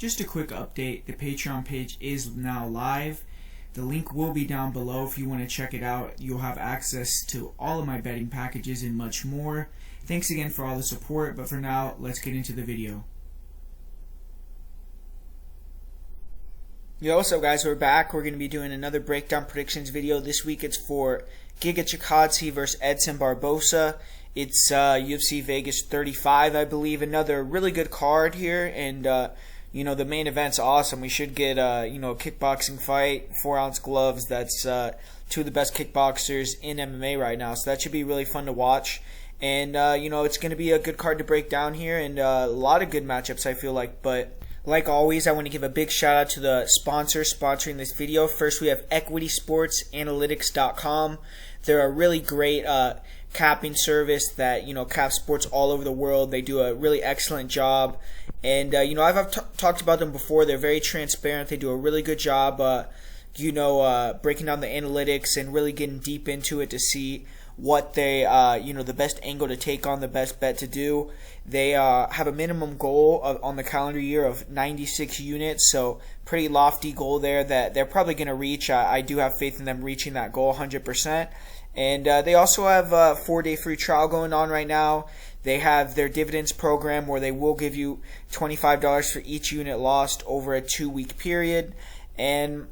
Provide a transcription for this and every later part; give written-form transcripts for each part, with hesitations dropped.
just a quick update. The Patreon page is now live. The link will be down below if you want to check it out. You'll have access to all of my betting packages and much more. Thanks again for all the support, but for now, let's get into the video. Yo, what's up guys, we're back. We're going to be doing another breakdown predictions video. This week it's for Giga Chikadze versus Edson Barboza. It's UFC Vegas 35, I believe. Another really good card here, and the main event's awesome. We should get a kickboxing fight, 4-ounce gloves. That's two of the best kickboxers in MMA right now, so that should be really fun to watch. And it's going to be a good card to break down here, and a lot of good matchups, I feel like. But like always, I want to give a big shout out to the sponsors sponsoring this video. First, we have EquitySportsAnalytics.com. They're a really great capping service that caps sports all over the world. They do a really excellent job, and I've talked about them before. They're very transparent. They do a really good job breaking down the analytics and really getting deep into it to see what they the best angle to take on, the best bet to do. They have a minimum goal on the calendar year of 96 units, so pretty lofty goal there that they're probably going to reach. I do have faith in them reaching that goal 100%. And they also have a 4-day free trial going on right now. They have their dividends program where they will give you $25 for each unit lost over a 2-week period. And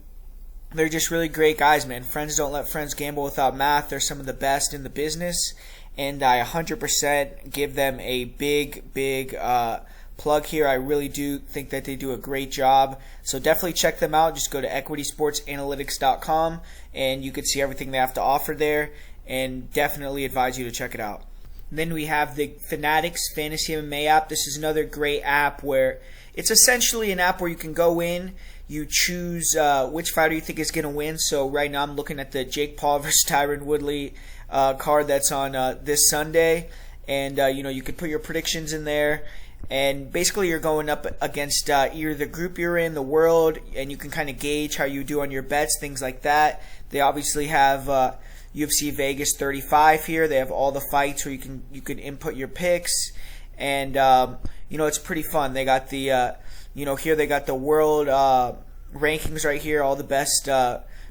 they're just really great guys, man. Friends don't let friends gamble without math. They're some of the best in the business, and I 100% give them a big plug here. I really do think that they do a great job. So definitely check them out. Just go to EquitySportsAnalytics.com, and you can see everything they have to offer there, and definitely advise you to check it out. And then we have the Fanatics Fantasy MMA app. This is another great app where it's essentially an app where you can go in, you choose which fighter you think is going to win. So right now I'm looking at the Jake Paul versus Tyron Woodley card that's on this Sunday. And, you could put your predictions in there. And basically you're going up against either the group you're in, the world, and you can kind of gauge how you do on your bets, things like that. They obviously have UFC Vegas 35 here. They have all the fights where you can input your picks. And, it's pretty fun. They got the... here they got the world rankings right here, all the best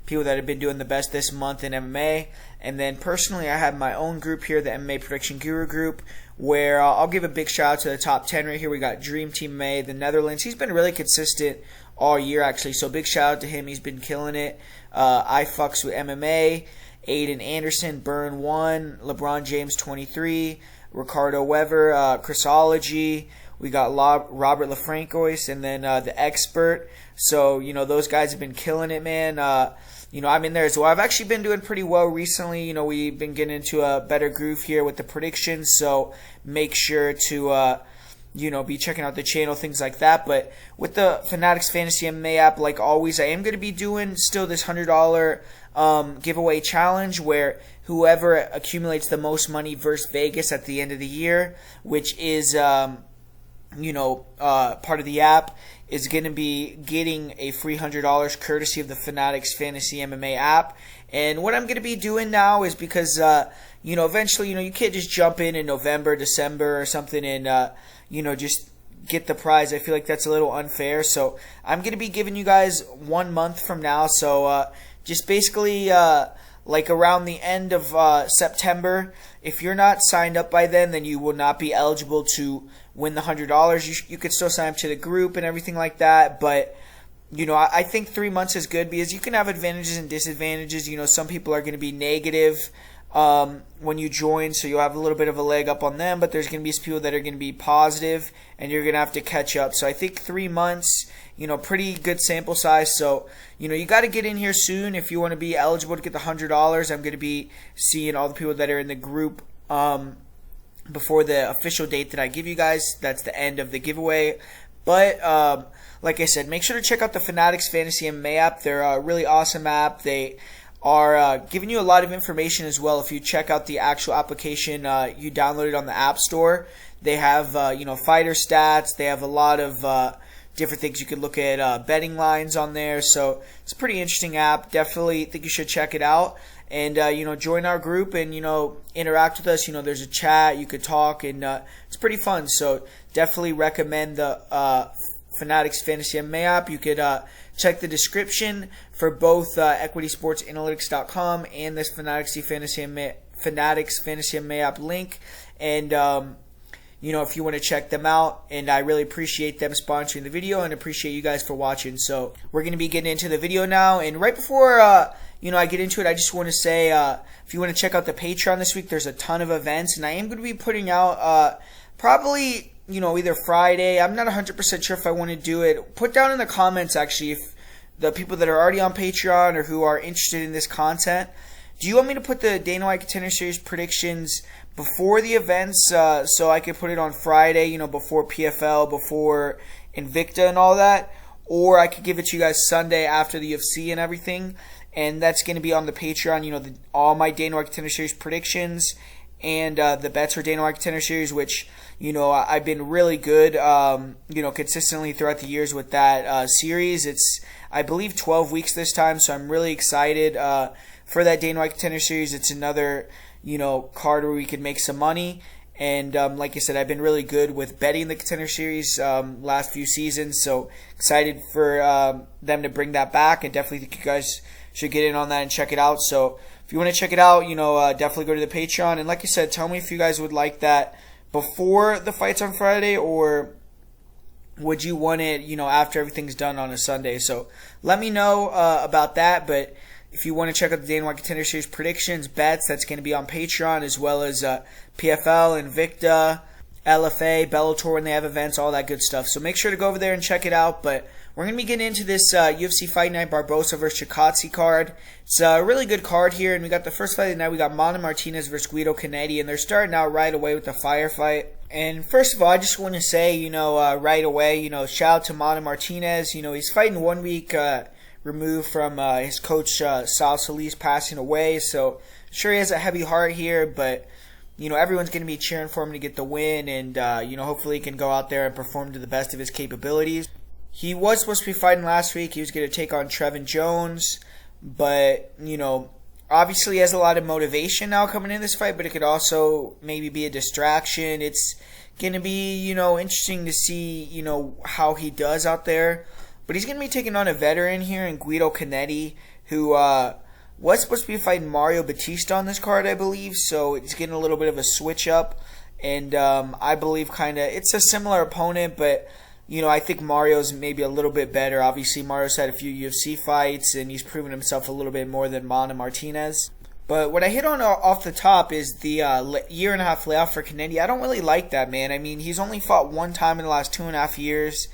people that have been doing the best this month in MMA. And then personally, I have my own group here, the MMA Prediction Guru group, where I'll give a big shout out to the top 10 right here. We got Dream Team MMA, the Netherlands. He's been really consistent all year, actually, so big shout out to him. He's been killing it. I Fucks with MMA, Aiden Anderson, Burn 1, LeBron James 23, Ricardo Weber, Chrisology. We got Robert LaFrancois, and then the Expert. So, those guys have been killing it, man. I'm in there as well. I've actually been doing pretty well recently. We've been getting into a better groove here with the predictions. So, make sure to, be checking out the channel, things like that. But with the Fanatics Fantasy MMA app, like always, I am going to be doing still this $100 giveaway challenge where whoever accumulates the most money versus Vegas at the end of the year, which is... part of the app, is going to be getting a free $100 courtesy of the Fanatics Fantasy MMA app. And what I'm going to be doing now is because, eventually, you can't just jump in November, December or something and, just get the prize. I feel like that's a little unfair. So I'm going to be giving you guys 1 month from now. So just basically like around the end of September. If you're not signed up by then you will not be eligible to win the $100. You could still sign up to the group and everything like that, but I think 3 months is good because you can have advantages and disadvantages. Some people are going to be negative when you join, so you'll have a little bit of a leg up on them, but there's going to be people that are going to be positive, and you're going to have to catch up. So I think 3 months, pretty good sample size. So, you got to get in here soon if you want to be eligible to get the $100. I'm going to be seeing all the people that are in the group before the official date that I give you guys. That's the end of the giveaway. But like I said, make sure to check out the Fanatics Fantasy MMA app. They're a really awesome app. They are giving you a lot of information as well. If you check out the actual application you downloaded on the App Store, they have fighter stats. They have a lot of different things. You could look at betting lines on there. So it's a pretty interesting app. Definitely think you should check it out. And join our group and interact with us. There's a chat, you could talk, and it's pretty fun. So definitely recommend the Fanatics Fantasy MMA app. You could check the description for both EquitySportsAnalytics.com and this Fanatics Fantasy MMA app link. And if you want to check them out, and I really appreciate them sponsoring the video and appreciate you guys for watching. So we're going to be getting into the video now, and right before I get into it, I just want to say if you want to check out the Patreon this week, there's a ton of events, and I am going to be putting out probably either Friday. I'm not 100% sure if I want to do it. Put down in the comments actually if the people that are already on Patreon or who are interested in this content, do you want me to put the Dana White Contender Series predictions before the events, so I could put it on Friday, before PFL, before Invicta and all that, or I could give it to you guys Sunday after the UFC and everything, and that's going to be on the Patreon, all my Dana White Contender Series predictions, and the bets for Dana White Contender Series, which, I've been really good, consistently throughout the years with that series. It's, I believe, 12 weeks this time, so I'm really excited for that Dana White Contender Series. It's another card where we can make some money. And like I said, I've been really good with betting the Contender Series last few seasons. So excited for them to bring that back, and definitely think you guys should get in on that and check it out. So if you want to check it out, definitely go to the Patreon. And like I said, tell me if you guys would like that before the fights on Friday, or would you want it, after everything's done on a Sunday. So let me know about that. But if you want to check out the Dana White Contender Series predictions, bets, that's going to be on Patreon, as well as PFL, Invicta, LFA, Bellator when they have events, all that good stuff. So make sure to go over there and check it out. But we're going to be getting into this UFC Fight Night Barboza versus Chikadze card. It's a really good card here, and we got the first fight of the night. We got Martinez versus Guido Cannetti, and they're starting out right away with the firefight. And first of all, I just want to say, right away, shout out to Martinez. He's fighting 1 week removed from his coach Sal Solis passing away, so sure he has a heavy heart here, but everyone's going to be cheering for him to get the win, and hopefully he can go out there and perform to the best of his capabilities. He was supposed to be fighting last week. He was going to take on Trevin Jones, but obviously he has a lot of motivation now coming in this fight, but it could also maybe be a distraction. It's going to be interesting to see how he does out there. But he's going to be taking on a veteran here in Guido Cannetti, who was supposed to be fighting Mario Batista on this card, I believe. So it's getting a little bit of a switch up. And I believe it's a similar opponent, but, I think Mario's maybe a little bit better. Obviously, Mario's had a few UFC fights, and he's proven himself a little bit more than Martinez. But what I hit on off the top is the year-and-a-half layoff for Cannetti. I don't really like that, man. I mean, he's only fought one time in the last 2.5 years.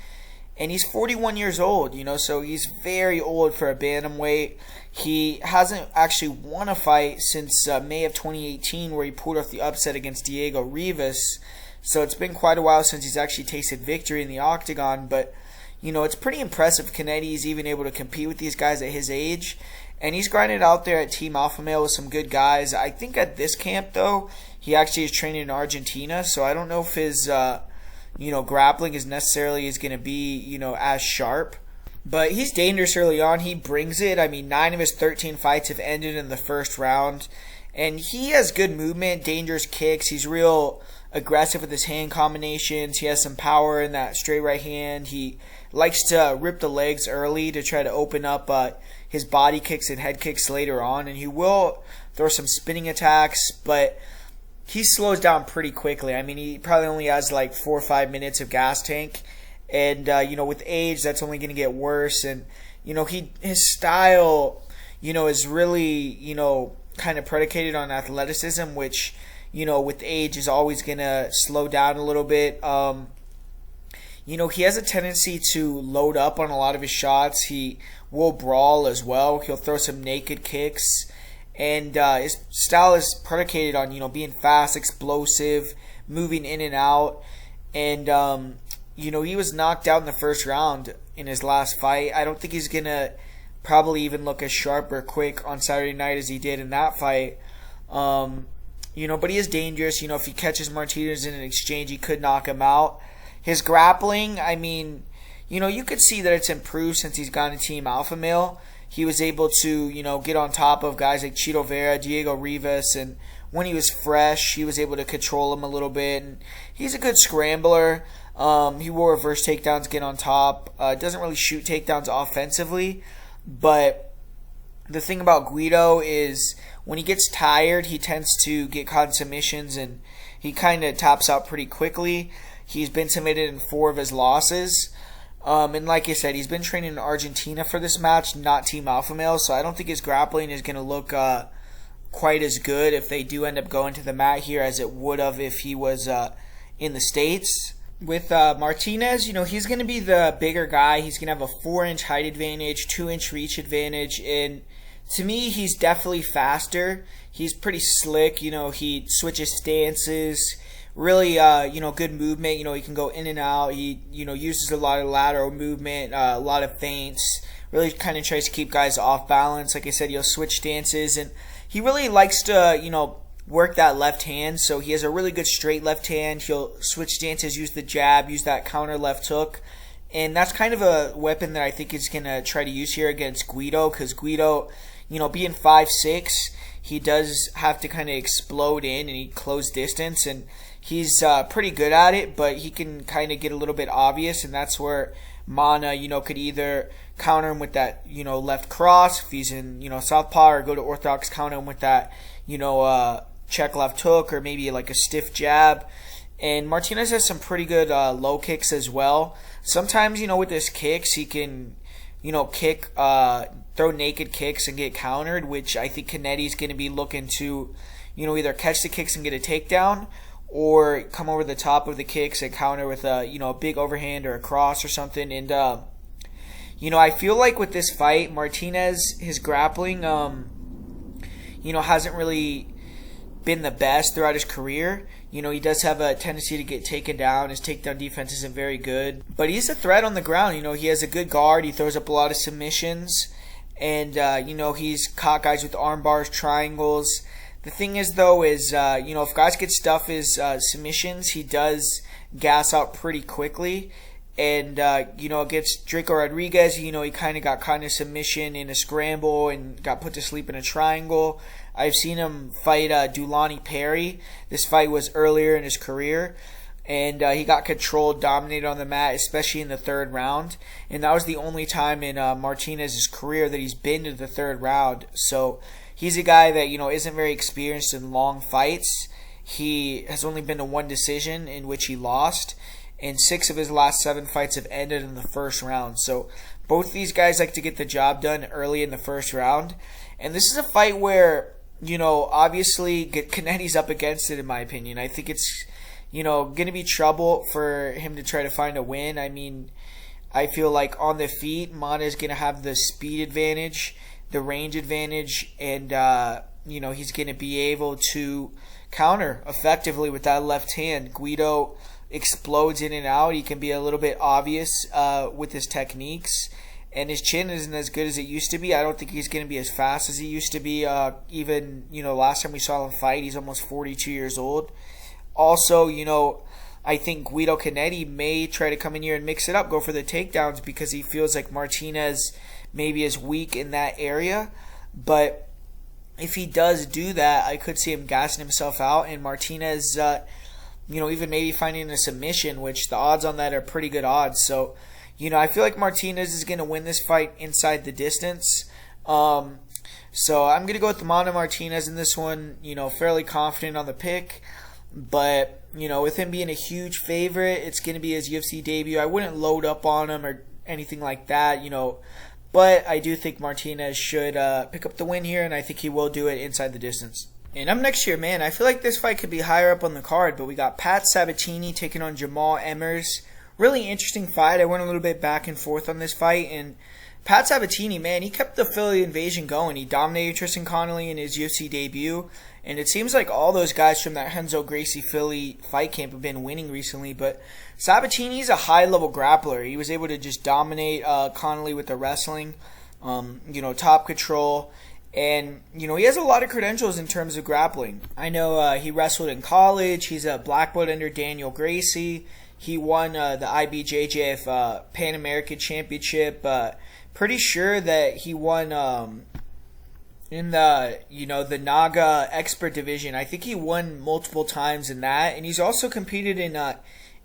And he's 41 years old, so he's very old for a bantamweight. He hasn't actually won a fight since May of 2018, where he pulled off the upset against Diego Rivas. So it's been quite a while since he's actually tasted victory in the octagon. But, it's pretty impressive Cannetti is even able to compete with these guys at his age. And he's grinded out there at Team Alpha Male with some good guys. I think at this camp, though, he actually is training in Argentina. So I don't know if his grappling is going to be, as sharp. But he's dangerous early on. He brings it. I mean, 9 of his 13 fights have ended in the first round. And he has good movement, dangerous kicks. He's real aggressive with his hand combinations. He has some power in that straight right hand. He likes to rip the legs early to try to open up his body kicks and head kicks later on. And he will throw some spinning attacks, but he slows down pretty quickly. I mean, he probably only has like 4 or 5 minutes of gas tank. And, with age, that's only going to get worse. And, his style, is really, kind of predicated on athleticism, which, with age is always going to slow down a little bit. He has a tendency to load up on a lot of his shots. He will brawl as well. He'll throw some naked kicks. And his style is predicated on, being fast, explosive, moving in and out. And, he was knocked out in the first round in his last fight. I don't think he's going to probably even look as sharp or quick on Saturday night as he did in that fight. But he is dangerous. If he catches Martinez in an exchange, he could knock him out. His grappling, I mean, you could see that it's improved since he's gone to Team Alpha Male. He was able to, get on top of guys like Chito Vera, Diego Rivas, and when he was fresh, he was able to control him a little bit. And he's a good scrambler. He will reverse takedowns, get on top. Doesn't really shoot takedowns offensively, but the thing about Guido is when he gets tired, he tends to get caught in submissions, and he kind of taps out pretty quickly. He's been submitted in 4 of his losses. And like I said, he's been training in Argentina for this match, not Team Alpha Male, so I don't think his grappling is going to look quite as good if they do end up going to the mat here as it would have if he was in the States. With Martinez, he's going to be the bigger guy. He's going to have a 4-inch height advantage, 2-inch reach advantage, and to me, he's definitely faster. He's pretty slick. He switches stances. Really, good movement. He can go in and out. He, uses a lot of lateral movement, a lot of feints. Really kind of tries to keep guys off balance. Like I said, he'll switch stances, and he really likes to, work that left hand. So he has a really good straight left hand. He'll switch stances, use the jab, use that counter left hook. And that's kind of a weapon that I think he's going to try to use here against Guido, because Guido, being 5'6", he does have to kind of explode in and he close distance, and he's pretty good at it, but he can kind of get a little bit obvious, and that's where Mana, could either counter him with that, left cross if he's in, southpaw, or go to orthodox, counter him with that, check left hook, or maybe like a stiff jab. And Martinez has some pretty good low kicks as well. Sometimes, with his kicks, he can, kick, throw naked kicks and get countered, which I think Cannetti's going to be looking to, either catch the kicks and get a takedown, or come over the top of the kicks and counter with a, big overhand or a cross or something. And, I feel like with this fight, Martinez, his grappling, hasn't really been the best throughout his career. He does have a tendency to get taken down. His takedown defense isn't very good, but he's a threat on the ground. He has a good guard. He throws up a lot of submissions, and he's caught guys with arm bars, triangles. The thing is, though, is if guys get stuff his submissions, he does gas out pretty quickly. And against Draco Rodriguez, he kind of got caught in a submission in a scramble and got put to sleep in a triangle. I've seen him fight Dulani Perry. This fight was earlier in his career, and he got controlled, dominated on the mat, especially in the 3rd round. And that was the only time in Martinez's career that he's been to the 3rd round. So he's a guy that isn't very experienced in long fights. He has only been to 1 decision in which he lost, and 6 of his last 7 fights have ended in the 1st round. So both these guys like to get the job done early in the 1st round. And this is a fight where, obviously Cannetti's up against it, in my opinion. I think it's, going to be trouble for him to try to find a win. I mean, I feel like on the feet, Mana is going to have the speed advantage, the range advantage, and, he's going to be able to counter effectively with that left hand. Guido explodes in and out. He can be a little bit obvious with his techniques, and his chin isn't as good as it used to be. I don't think he's going to be as fast as he used to be. Even last time we saw him fight, he's almost 42 years old. Also, I think Guido Cannetti may try to come in here and mix it up, go for the takedowns, because he feels like Martinez maybe is weak in that area. But if he does do that, I could see him gassing himself out, and Martinez even maybe finding a submission, which the odds on that are pretty good odds. So, I feel like Martinez is going to win this fight inside the distance. So I'm going to go with Mana Martinez in this one, fairly confident on the pick. But, with him being a huge favorite, it's going to be his UFC debut. I wouldn't load up on him or anything like that, But I do think Martinez should pick up the win here, and I think he will do it inside the distance. And up next year, man, I feel like this fight could be higher up on the card, but we got Pat Sabatini taking on Jamall Emmers. Really interesting fight. I went a little bit back and forth on this fight, and Pat Sabatini, man, he kept the Philly invasion going. He dominated Tristan Connolly in his UFC debut, and it seems like all those guys from that Renzo Gracie Philly fight camp have been winning recently, but Sabatini's a high-level grappler. He was able to just dominate Connolly with the wrestling, top control. And, he has a lot of credentials in terms of grappling. I know he wrestled in college. He's a black belt under Daniel Gracie. He won the IBJJF Pan American Championship. Pretty sure that he won in the, the Naga Expert Division. I think he won multiple times in that. And he's also competed in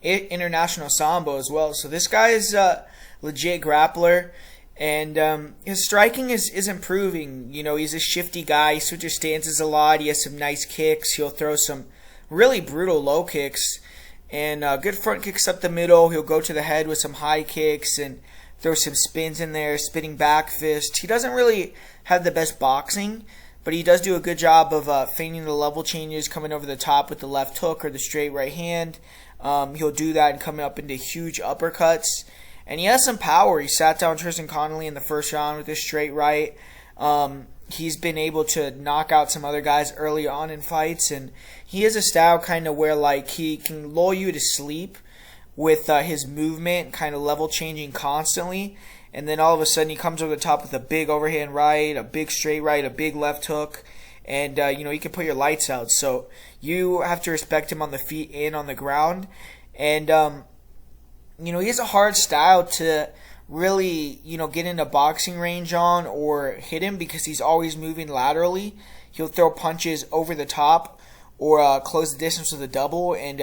international sambo as well. So this guy is a legit grappler. And his striking is improving. You know, he's a shifty guy. He switches stances a lot. He has some nice kicks. He'll throw some really brutal low kicks and good front kicks up the middle. He'll go to the head with some high kicks and throw some spins in there, spinning back fist. He doesn't really have the best boxing, but he does do a good job of feigning the level changes, coming over the top with the left hook or the straight right hand. He'll do that and coming up into huge uppercuts. And he has some power. He sat down Tristan Connolly in the first round with his straight right. He's been able to knock out some other guys early on in fights. And he has a style kind of where like he can lull you to sleep with his movement, kind of level changing constantly. And then all of a sudden he comes over the top with a big overhand right, a big straight right, a big left hook. And, he can put your lights out. So you have to respect him on the feet and on the ground. And, he has a hard style to really, get in a boxing range on or hit him because he's always moving laterally. He'll throw punches over the top or close the distance with a double and,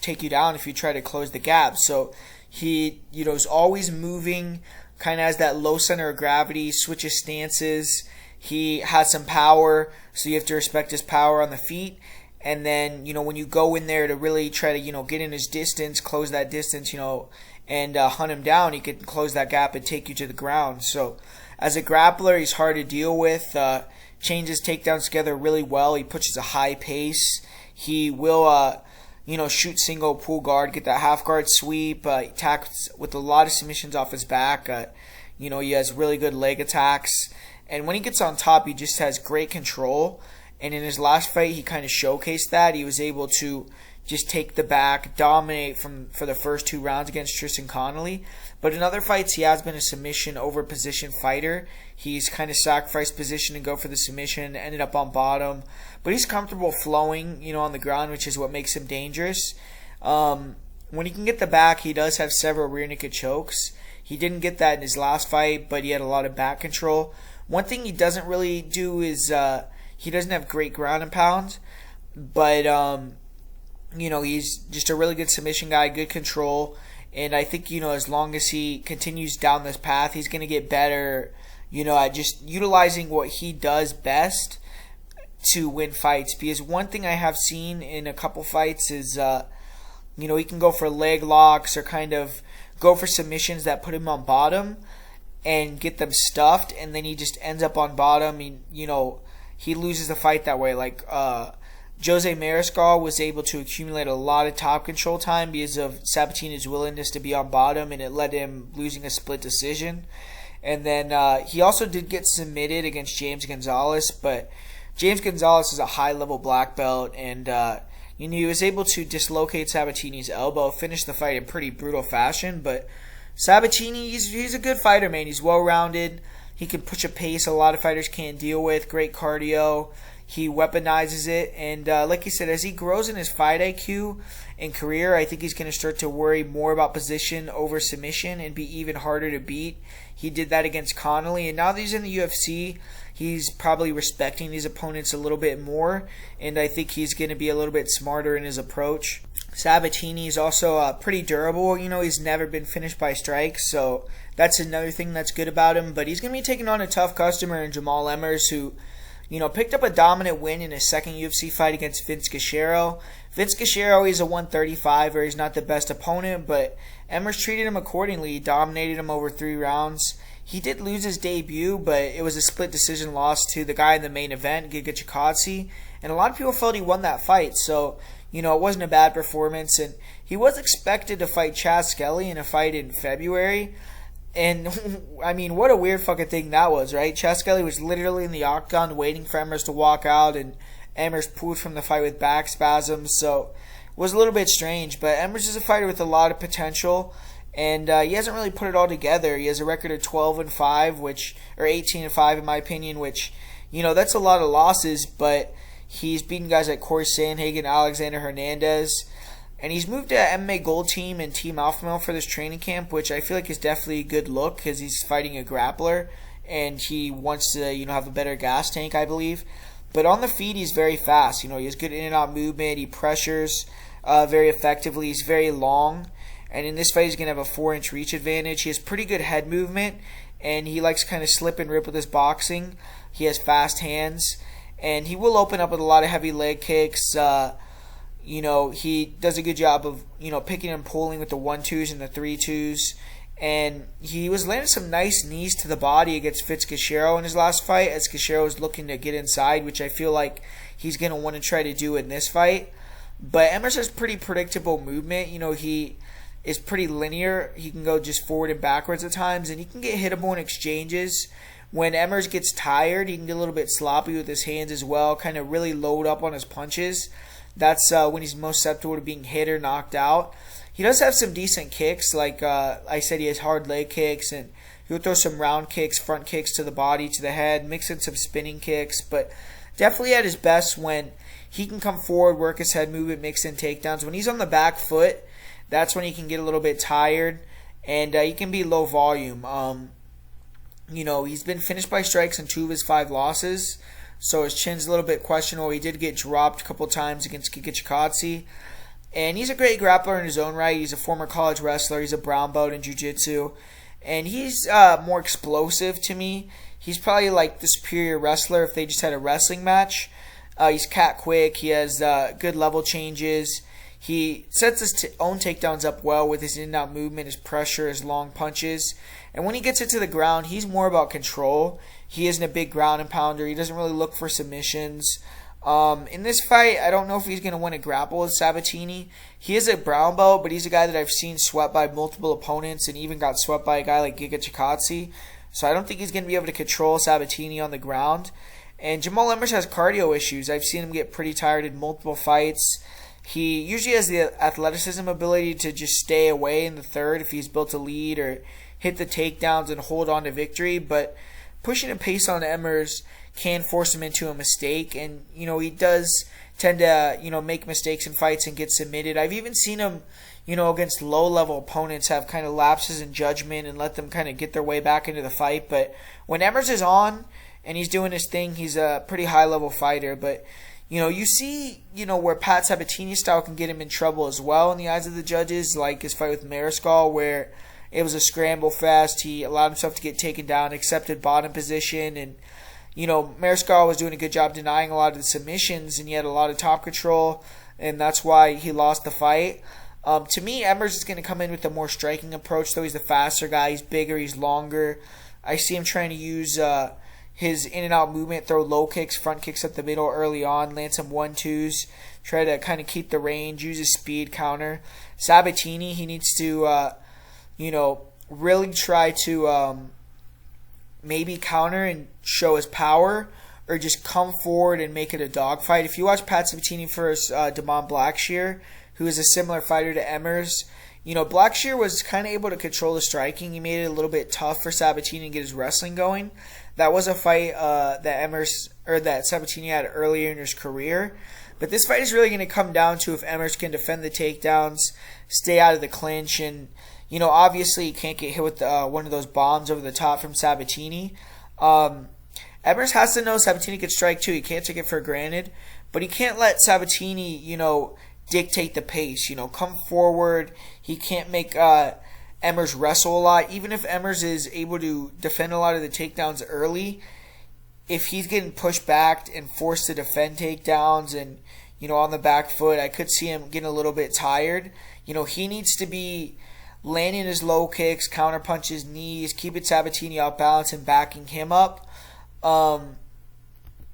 take you down if you try to close the gap. So he, is always moving, kind of has that low center of gravity, switches stances. He has some power, so you have to respect his power on the feet. And then, when you go in there to really try to, get in his distance, close that distance, and hunt him down, he can close that gap and take you to the ground. So, as a grappler, he's hard to deal with. Changes takedowns together really well. He pushes a high pace. He will, shoot single pull guard, get that half guard sweep. He attacks with a lot of submissions off his back. He has really good leg attacks. And when he gets on top, he just has great control. And in his last fight, he kind of showcased that. He was able to just take the back, dominate for the first 2 rounds against Tristan Connolly. But in other fights, he has been a submission over position fighter. He's kind of sacrificed position and go for the submission, ended up on bottom. But he's comfortable flowing, on the ground, which is what makes him dangerous. When he can get the back, he does have several rear naked chokes. He didn't get that in his last fight, but he had a lot of back control. One thing he doesn't really do is he doesn't have great ground and pound, but he's just a really good submission guy, good control, and I think as long as he continues down this path, he's going to get better, at just utilizing what he does best to win fights. Because one thing I have seen in a couple fights is he can go for leg locks or kind of go for submissions that put him on bottom and get them stuffed, and then he just ends up on bottom. He loses the fight that way. Like Jose Mariscal was able to accumulate a lot of top control time because of Sabatini's willingness to be on bottom, and it led him losing a split decision. And then he also did get submitted against James Gonzalez, but James Gonzalez is a high-level black belt, and he was able to dislocate Sabatini's elbow, finish the fight in pretty brutal fashion. But Sabatini, he's a good fighter, man. He's well-rounded. He can push a pace a lot of fighters can't deal with. Great cardio. He weaponizes it. And like you said, as he grows in his fight IQ and career, I think he's going to start to worry more about position over submission and be even harder to beat. He did that against Connolly. And now that he's in the UFC, he's probably respecting these opponents a little bit more. And I think he's going to be a little bit smarter in his approach. Sabatini is also pretty durable. He's never been finished by strikes, so that's another thing that's good about him. But he's going to be taking on a tough customer in Jamall Emmers, who, picked up a dominant win in his second UFC fight against Vince Guerrero. Vince Guerrero, he's a 135er. He's not the best opponent, but Emmers treated him accordingly. He dominated him over 3 rounds. He did lose his debut, but it was a split decision loss to the guy in the main event, Giga Chikadze. And a lot of people felt he won that fight, so it wasn't a bad performance. And he was expected to fight Chad Skelly in a fight in February. And, I mean, what a weird fucking thing that was, right? Chad Skelly was literally in the octagon waiting for Emmers to walk out, and Emmers pulled from the fight with back spasms. So it was a little bit strange. But Emmers is a fighter with a lot of potential, and he hasn't really put it all together. He has a record of 12-5, or 18-5 in my opinion, which, that's a lot of losses, but he's beaten guys like Corey Sandhagen, Alexander Hernandez, and he's moved to MMA Gold Team and Team Alpha Male for this training camp, which I feel like is definitely a good look because he's fighting a grappler and he wants to, have a better gas tank, I believe. But on the feet, he's very fast. He has good in and out movement. He pressures. very effectively. He's very long, and in this fight he's going to have a 4-inch reach advantage. He has pretty good head movement, and he likes to kind of slip and rip with his boxing. He has fast hands, and he will open up with a lot of heavy leg kicks. He does a good job of, picking and pulling with the 1-2s and the 3-2s. And he was landing some nice knees to the body against Fitzgerald in his last fight, as Fitzgerald was looking to get inside, which I feel like he's going to want to try to do in this fight. But Emmers has pretty predictable movement. He is pretty linear. He can go just forward and backwards at times, and he can get hittable in exchanges. When Emmers gets tired, he can get a little bit sloppy with his hands as well, kind of really load up on his punches. That's when he's most susceptible to being hit or knocked out. He does have some decent kicks. Like I said, he has hard leg kicks, and he'll throw some round kicks, front kicks to the body, to the head, mix in some spinning kicks. But definitely at his best when he can come forward, work his head movement, mix in takedowns. When he's on the back foot, that's when he can get a little bit tired, and he can be low volume. He's been finished by strikes in 2 of his 5 losses, so his chin's a little bit questionable. He did get dropped a couple times against Giga Chikadze. And he's a great grappler in his own right. He's a former college wrestler. He's a brown belt in jiu-jitsu. And he's more explosive to me. He's probably like the superior wrestler if they just had a wrestling match. He's cat quick. He has good level changes. He sets his own takedowns up well with his in and out movement, his pressure, his long punches. And when he gets it to the ground, he's more about control. He isn't a big ground and pounder. He doesn't really look for submissions. In this fight, I don't know if he's going to win a grapple with Sabatini. He is a brown belt, but he's a guy that I've seen swept by multiple opponents and even got swept by a guy like Giga Chikadze. So I don't think he's going to be able to control Sabatini on the ground. And Jamall Emmers has cardio issues. I've seen him get pretty tired in multiple fights. He usually has the athleticism ability to just stay away in the third if he's built a lead or hit the takedowns and hold on to victory. But pushing a pace on Emmers can force him into a mistake, and he does tend to make mistakes in fights and get submitted. I've even seen him against low-level opponents have kind of lapses in judgment and let them kind of get their way back into the fight. But when Emmers is on and he's doing his thing, he's a pretty high-level fighter. But you see where Pat Sabatini's style can get him in trouble as well in the eyes of the judges, like his fight with Mariscal, where it was a scramble fest. He allowed himself to get taken down, accepted bottom position, and Mariscal was doing a good job denying a lot of the submissions, and he had a lot of top control, and that's why he lost the fight. To me, Emmers is going to come in with a more striking approach, though he's the faster guy. He's bigger, he's longer. I see him trying to use his in-and-out movement, throw low kicks, front kicks at the middle early on, land some 1-2s, try to kind of keep the range, use his speed counter. Sabatini, he needs to, really try to maybe counter and show his power, or just come forward and make it a dogfight. If you watch Pat Sabatini versus Damon Blackshear, who is a similar fighter to Emmers, Blackshear was kind of able to control the striking. He made it a little bit tough for Sabatini to get his wrestling going. That was a fight that Sabatini had earlier in his career. But this fight is really going to come down to if Emmers can defend the takedowns, stay out of the clinch, and obviously he can't get hit with one of those bombs over the top from Sabatini. Emmers has to know Sabatini can strike too. He can't take it for granted, but he can't let Sabatini, dictate the pace. Come forward. He can't make Emmers wrestle a lot. Even if Emmers is able to defend a lot of the takedowns early, if he's getting pushed back and forced to defend takedowns and on the back foot, I could see him getting a little bit tired. He needs to be landing his low kicks, counter punches, knees, keeping Sabatini out balance and backing him up.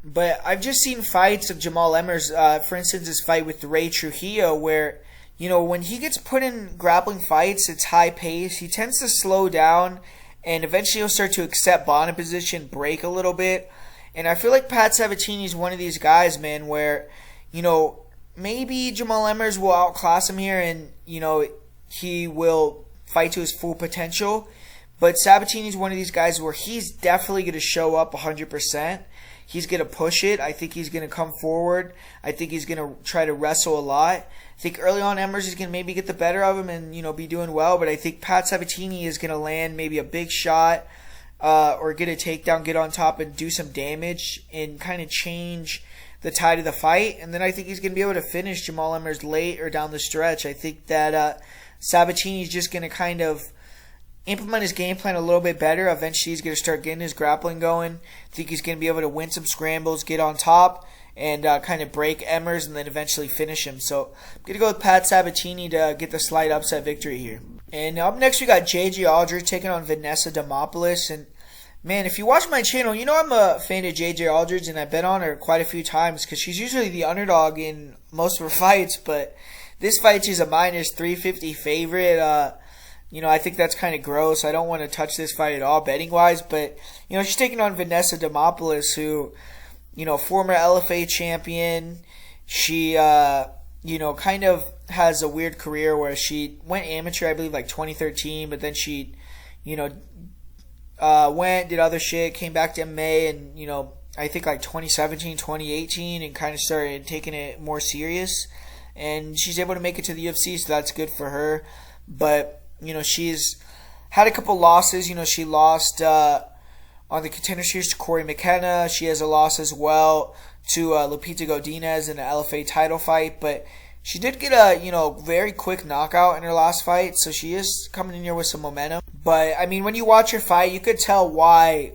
But I've just seen fights of Jamall Emmers, for instance, his fight with Ray Trujillo, where, when he gets put in grappling fights, it's high pace. He tends to slow down, and eventually he'll start to accept bottom position, break a little bit. And I feel like Pat Sabatini is one of these guys, man, where, maybe Jamall Emmers will outclass him here and, he will fight to his full potential. But Sabatini is one of these guys where he's definitely going to show up 100%. He's going to push it. I think he's going to come forward. I think he's going to try to wrestle a lot. I think early on Emmers is going to maybe get the better of him and, be doing well. But I think Pat Sabatini is going to land maybe a big shot or get a takedown, get on top and do some damage and kind of change the tide of the fight. And then I think he's going to be able to finish Jamall Emmers late or down the stretch. I think that Sabatini is just going to kind of implement his game plan a little bit better. Eventually he's going to start getting his grappling going. I think he's going to be able to win some scrambles, get on top, and kind of break Emmers and then eventually finish him. So I'm going to go with Pat Sabatini to get the slight upset victory here. And up next we got J.J. Aldrich taking on Vanessa Demopoulos. And man, if you watch my channel, you know I'm a fan of J.J. Aldrich, and I bet on her quite a few times because she's usually the underdog in most of her fights. But this fight, she's a minus 350 favorite. I think that's kind of gross. I don't want to touch this fight at all betting-wise. But, she's taking on Vanessa Demopoulos, who, former LFA champion. She, kind of has a weird career where she went amateur, I believe, like 2013. But then she, went, did other shit, came back to MMA, and, I think like 2017, 2018, and kind of started taking it more serious. And she's able to make it to the UFC, so that's good for her. But, she's had a couple losses. She lost on the Contender Series to Corey McKenna. She has a loss as well to Lupita Godinez in an LFA title fight. But she did get a, very quick knockout in her last fight, so she is coming in here with some momentum. But, when you watch her fight, you could tell why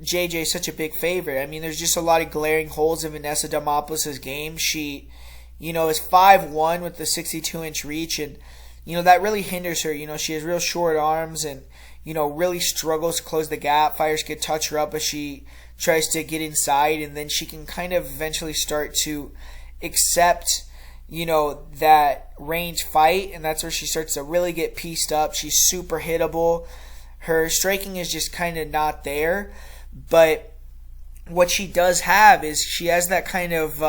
JJ is such a big favorite. There's just a lot of glaring holes in Vanessa Demopoulos' game. She, is 5'1" with the 62-inch reach, and, that really hinders her. She has real short arms and, really struggles to close the gap. Fighters can touch her up as she tries to get inside, and then she can kind of eventually start to accept that range fight, and that's where she starts to really get pieced up. She's super hittable. Her striking is just kind of not there, but what she does have is she has that kind of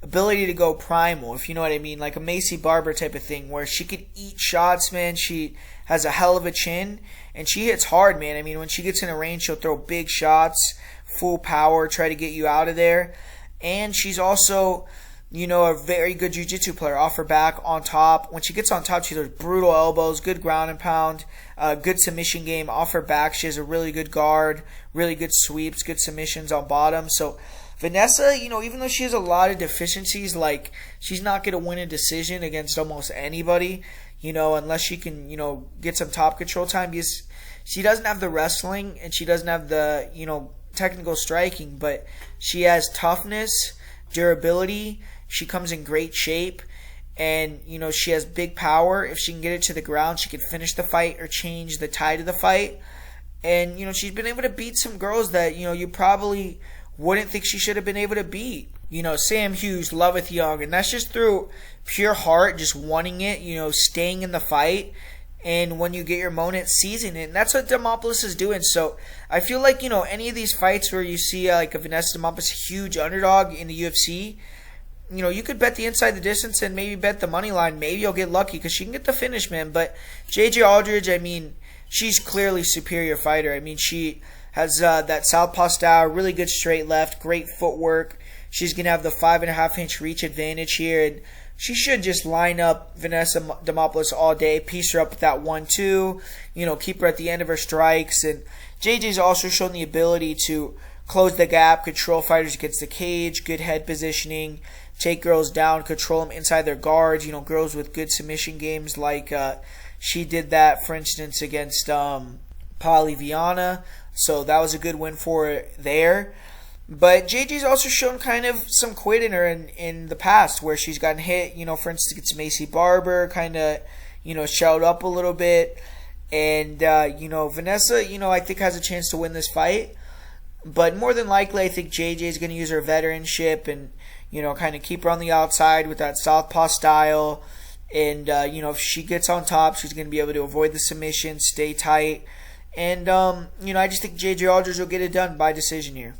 ability to go primal, if you know what I mean, like a Macy Barber type of thing, where she could eat shots, man. She has a hell of a chin, and she hits hard, man. When she gets in a range, she'll throw big shots, full power, try to get you out of there. And she's also, a very good jiu-jitsu player off her back, on top. When she gets on top, she throws brutal elbows, good ground and pound, good submission game off her back. She has a really good guard, really good sweeps, good submissions on bottom. So Vanessa, even though she has a lot of deficiencies, like she's not going to win a decision against almost anybody, unless she can, get some top control time, because she doesn't have the wrestling and she doesn't have the, technical striking, but she has toughness, durability. She comes in great shape, and, she has big power. If she can get it to the ground, she can finish the fight or change the tide of the fight. And, she's been able to beat some girls that, you probably wouldn't think she should have been able to beat. Sam Hughes, Loveth Young, and that's just through pure heart, just wanting it, staying in the fight, and when you get your moment, seizing it. And that's what Demopoulos is doing. So I feel like, any of these fights where you see like a Vanessa Demopoulos huge underdog in the UFC, you could bet the inside the distance and maybe bet the money line. Maybe you'll get lucky because she can get the finish, man. But J.J. Aldrich, she's clearly superior fighter. She has that southpaw style, really good straight left, great footwork. She's going to have the 5.5-inch reach advantage here, and she should just line up Vanessa Demopoulos all day, piece her up with that 1-2, keep her at the end of her strikes. And JJ's also shown the ability to close the gap, control fighters against the cage, good head positioning, take girls down, control them inside their guards, girls with good submission games, like she did that, for instance, against Polly Viana. So that was a good win for her there. But JJ's also shown kind of some quit in her in the past, where she's gotten hit, for instance, against Macy Barber, kind of, shelled up a little bit. And, Vanessa, I think has a chance to win this fight. But more than likely, I think JJ is going to use her veteranship and, kind of keep her on the outside with that southpaw style. And, if she gets on top, she's going to be able to avoid the submission, stay tight. And, I just think J.J. Aldrich will get it done by decision here.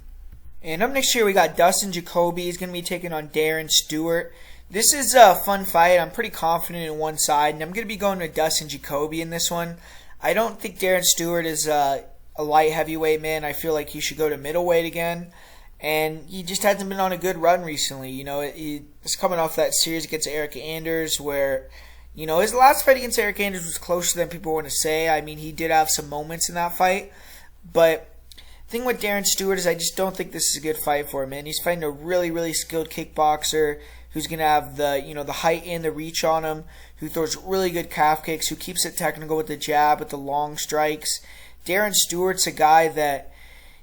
And up next here, we got Dustin Jacoby. He's going to be taking on Darren Stewart. This is a fun fight. I'm pretty confident in one side, and I'm going to be going with Dustin Jacoby in this one. I don't think Darren Stewart is a light heavyweight, man. I feel like he should go to middleweight again. And he just hasn't been on a good run recently. He's coming off that series against Eric Anders where, his last fight against Eric Anders was closer than people want to say. He did have some moments in that fight. But thing with Darren Stewart is I just don't think this is a good fight for him, man. He's fighting a really, really skilled kickboxer who's going to have the height and the reach on him, who throws really good calf kicks, who keeps it technical with the jab, with the long strikes. Darren Stewart's a guy that,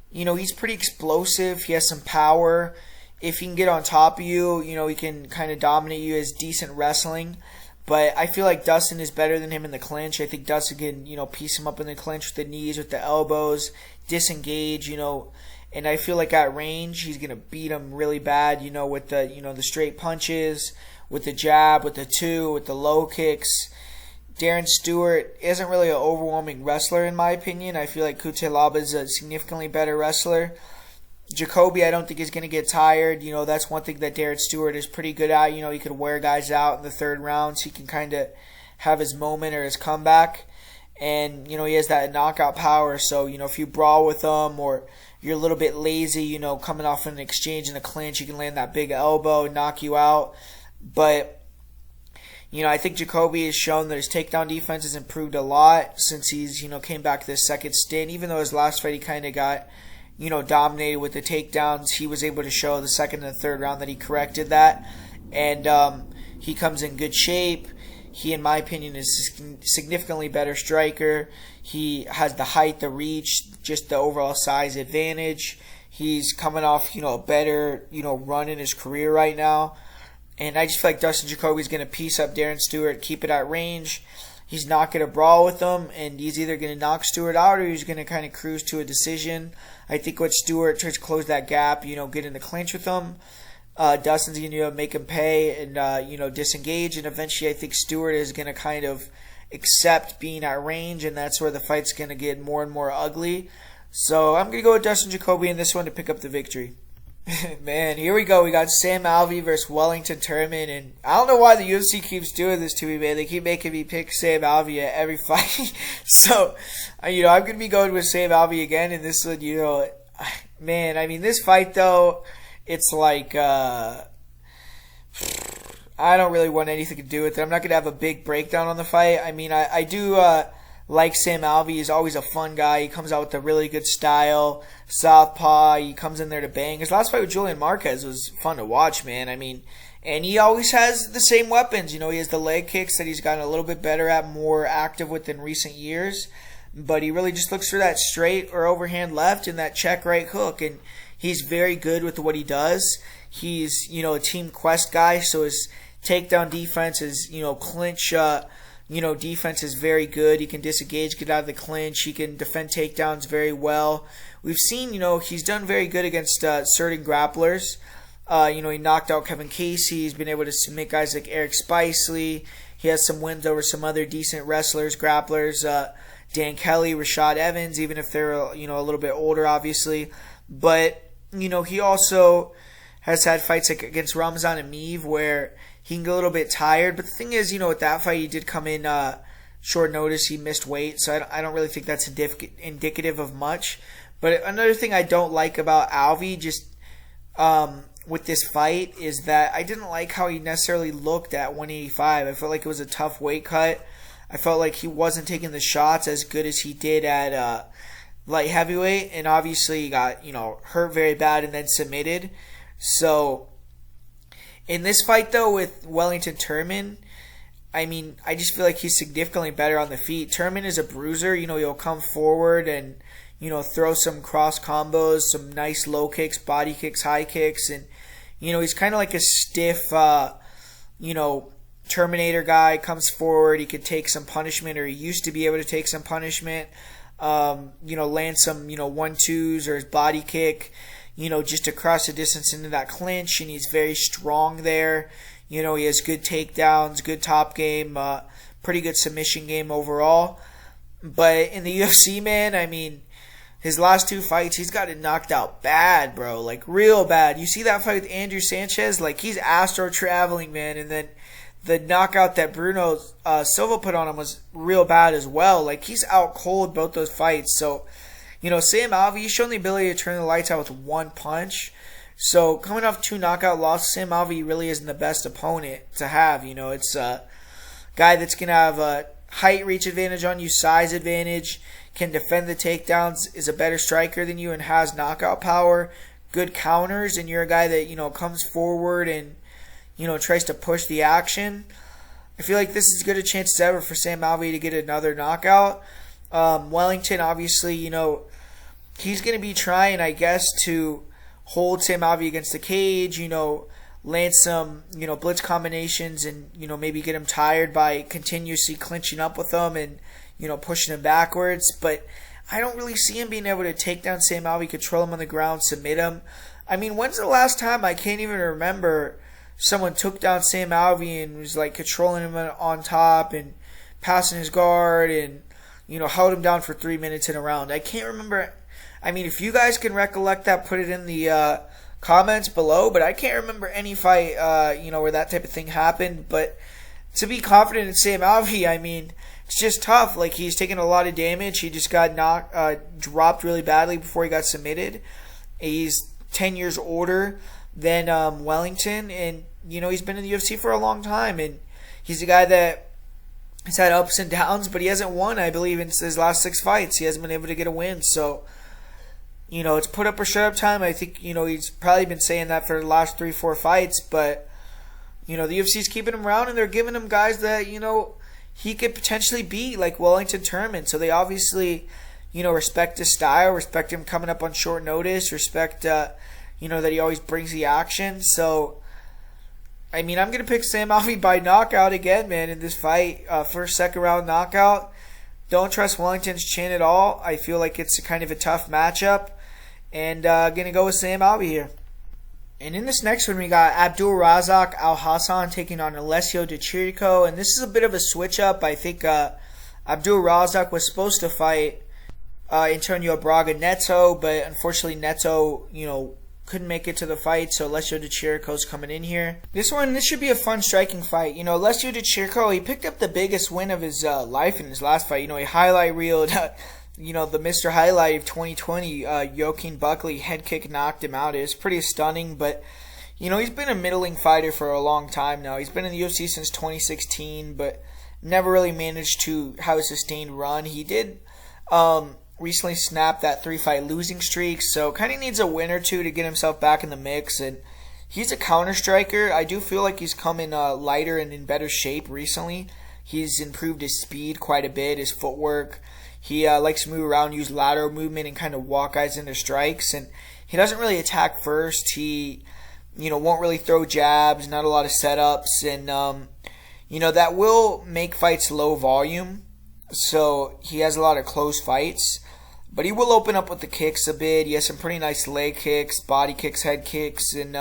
he's pretty explosive. He has some power. If he can get on top of you, he can kind of dominate you as decent wrestling. But I feel like Dustin is better than him in the clinch. I think Dustin can, piece him up in the clinch with the knees, with the elbows, disengage, and I feel like at range, he's going to beat him really bad, with the straight punches, with the jab, with the two, with the low kicks. Darren Stewart isn't really an overwhelming wrestler, in my opinion. I feel like Cutelaba is a significantly better wrestler. Jacoby, I don't think is going to get tired. That's one thing that Darren Stewart is pretty good at. He could wear guys out in the third round, so he can kind of have his moment or his comeback. And, he has that knockout power. So, if you brawl with him or you're a little bit lazy, coming off an exchange in the clinch, you can land that big elbow and knock you out. But, I think Jacoby has shown that his takedown defense has improved a lot since he's, came back to this second stint. Even though his last fight he kind of got dominated with the takedowns, he was able to show the second and third round that he corrected that. And he comes in good shape. He, in my opinion, is a significantly better striker. He has the height, the reach, just the overall size advantage. He's coming off, a better, run in his career right now. And I just feel like Dustin Jacoby is going to piece up Darren Stewart, keep it at range. He's not going to brawl with him, and he's either going to knock Stewart out or he's going to kind of cruise to a decision. I think with Stewart tries to close that gap, get in the clinch with him. Dustin's going to make him pay and, disengage. And eventually I think Stewart is going to kind of accept being at range, and that's where the fight's going to get more and more ugly. So I'm going to go with Dustin Jacoby in this one to pick up the victory. Man, here we go. We got Sam Alvey versus Wellington Turman, and I don't know why the UFC keeps doing this to me, man. They keep making me pick Sam Alvey at every fight. So, I'm going to be going with Sam Alvey again, and this one, man, I mean, this fight, though, it's like, I don't really want anything to do with it. I'm not going to have a big breakdown on the fight. I mean, I do like Sam Alvey. He's always a fun guy. He comes out with a really good style, southpaw. He comes in there to bang. His last fight with Julian Marquez was fun to watch, man. I mean, and he always has the same weapons. He has the leg kicks that he's gotten a little bit better at, more active with in recent years. But he really just looks for that straight or overhand left and that check right hook. And he's very good with what he does. He's, a Team Quest guy, so his takedown defense is, clinch, defense is very good. He can disengage, get out of the clinch. He can defend takedowns very well. We've seen, he's done very good against certain grapplers. He knocked out Kevin Casey. He's been able to submit guys like Eric Spicely. He has some wins over some other decent wrestlers, grapplers. Dan Kelly, Rashad Evans, even if they're, a little bit older, obviously. But, he also has had fights like against Ramzan Ameev where he can get a little bit tired. But the thing is, with that fight, he did come in short notice. He missed weight, so I don't really think that's indicative of much. But another thing I don't like about Alvey, just with this fight, is that I didn't like how he necessarily looked at 185. I felt like it was a tough weight cut. I felt like he wasn't taking the shots as good as he did at light heavyweight, and obviously he got hurt very bad and then submitted. So in this fight, though, with Wellington Turman, I mean, I just feel like he's significantly better on the feet. Turman is a bruiser. He'll come forward and, throw some cross combos, some nice low kicks, body kicks, high kicks. And, he's kind of like a stiff, Terminator guy. Comes forward. He could take some punishment, or he used to be able to take some punishment. Land some, 1-2s or his body kick. Just across the distance into that clinch, and he's very strong there. He has good takedowns, good top game, pretty good submission game overall. But in the UFC, man, I mean, his last two fights, he's gotten knocked out bad, bro. Like, real bad. You see that fight with Andrew Sanchez? Like, he's astro traveling, man. And then the knockout that Bruno Silva put on him was real bad as well. Like, he's out cold both those fights. So, Sam Alvey, he's shown the ability to turn the lights out with one punch. So, coming off 2 knockout losses, Sam Alvey really isn't the best opponent to have. It's a guy that's going to have height reach advantage on you, size advantage, can defend the takedowns, is a better striker than you, and has knockout power, good counters, and you're a guy that, comes forward and, tries to push the action, I feel like this is as good a chance as ever for Sam Alvey to get another knockout. Wellington, obviously, he's going to be trying, I guess, to hold Sam Alvey against the cage, land some, blitz combinations and, maybe get him tired by continuously clinching up with him and, pushing him backwards. But I don't really see him being able to take down Sam Alvey, control him on the ground, submit him. I mean, when's the last time? I can't even remember someone took down Sam Alvey and was like controlling him on top and passing his guard and, held him down for 3 minutes in a round. I can't remember. I mean, if you guys can recollect that, put it in the comments below, but I can't remember any fight, where that type of thing happened. But to be confident in Sam Alvey, I mean, it's just tough. Like, he's taken a lot of damage. He just got dropped really badly before he got submitted. He's 10 years older than Wellington, and, he's been in the UFC for a long time, and he's a guy that has had ups and downs, but he hasn't won, I believe, in his last 6 fights. He hasn't been able to get a win, so it's put up or shut up time. I think, he's probably been saying that for the last 3-4 fights, but, the UFC's keeping him around, and they're giving him guys that, he could potentially beat, like Wellington, Turman. So they obviously, respect his style, respect him coming up on short notice, respect, that he always brings the action. So, I mean, I'm going to pick Sam Alvey by knockout again, man, in this fight. First, second round knockout. Don't trust Wellington's chin at all. I feel like it's kind of a tough matchup. And going to go with Sam Alvey here. And in this next one, we got Abdul Razak Alhassan taking on Alessio de Chirico. And this is a bit of a switch up. I think Abdul Razak was supposed to fight Antonio Braga Neto, but unfortunately Neto, couldn't make it to the fight, so Alessio de Chirico's coming in here. This should be a fun striking fight. Alessio de Chirico, he picked up the biggest win of his life in his last fight. He highlight reeled, the Mr. Highlight of 2020, Joaquin Buckley head kick knocked him out. It was pretty stunning, but, he's been a middling fighter for a long time now. He's been in the UFC since 2016, but never really managed to have a sustained run. He did, recently snapped that 3-fight losing streak, so kind of needs a win or two to get himself back in the mix. And he's a counter striker. I do feel like he's coming lighter and in better shape recently. He's improved his speed quite a bit, his footwork. He likes to move around, use lateral movement, and kind of walk guys into strikes. And he doesn't really attack first. He, won't really throw jabs, not a lot of setups, and that will make fights low volume. So he has a lot of close fights. But he will open up with the kicks a bit. He has some pretty nice leg kicks, body kicks, head kicks. And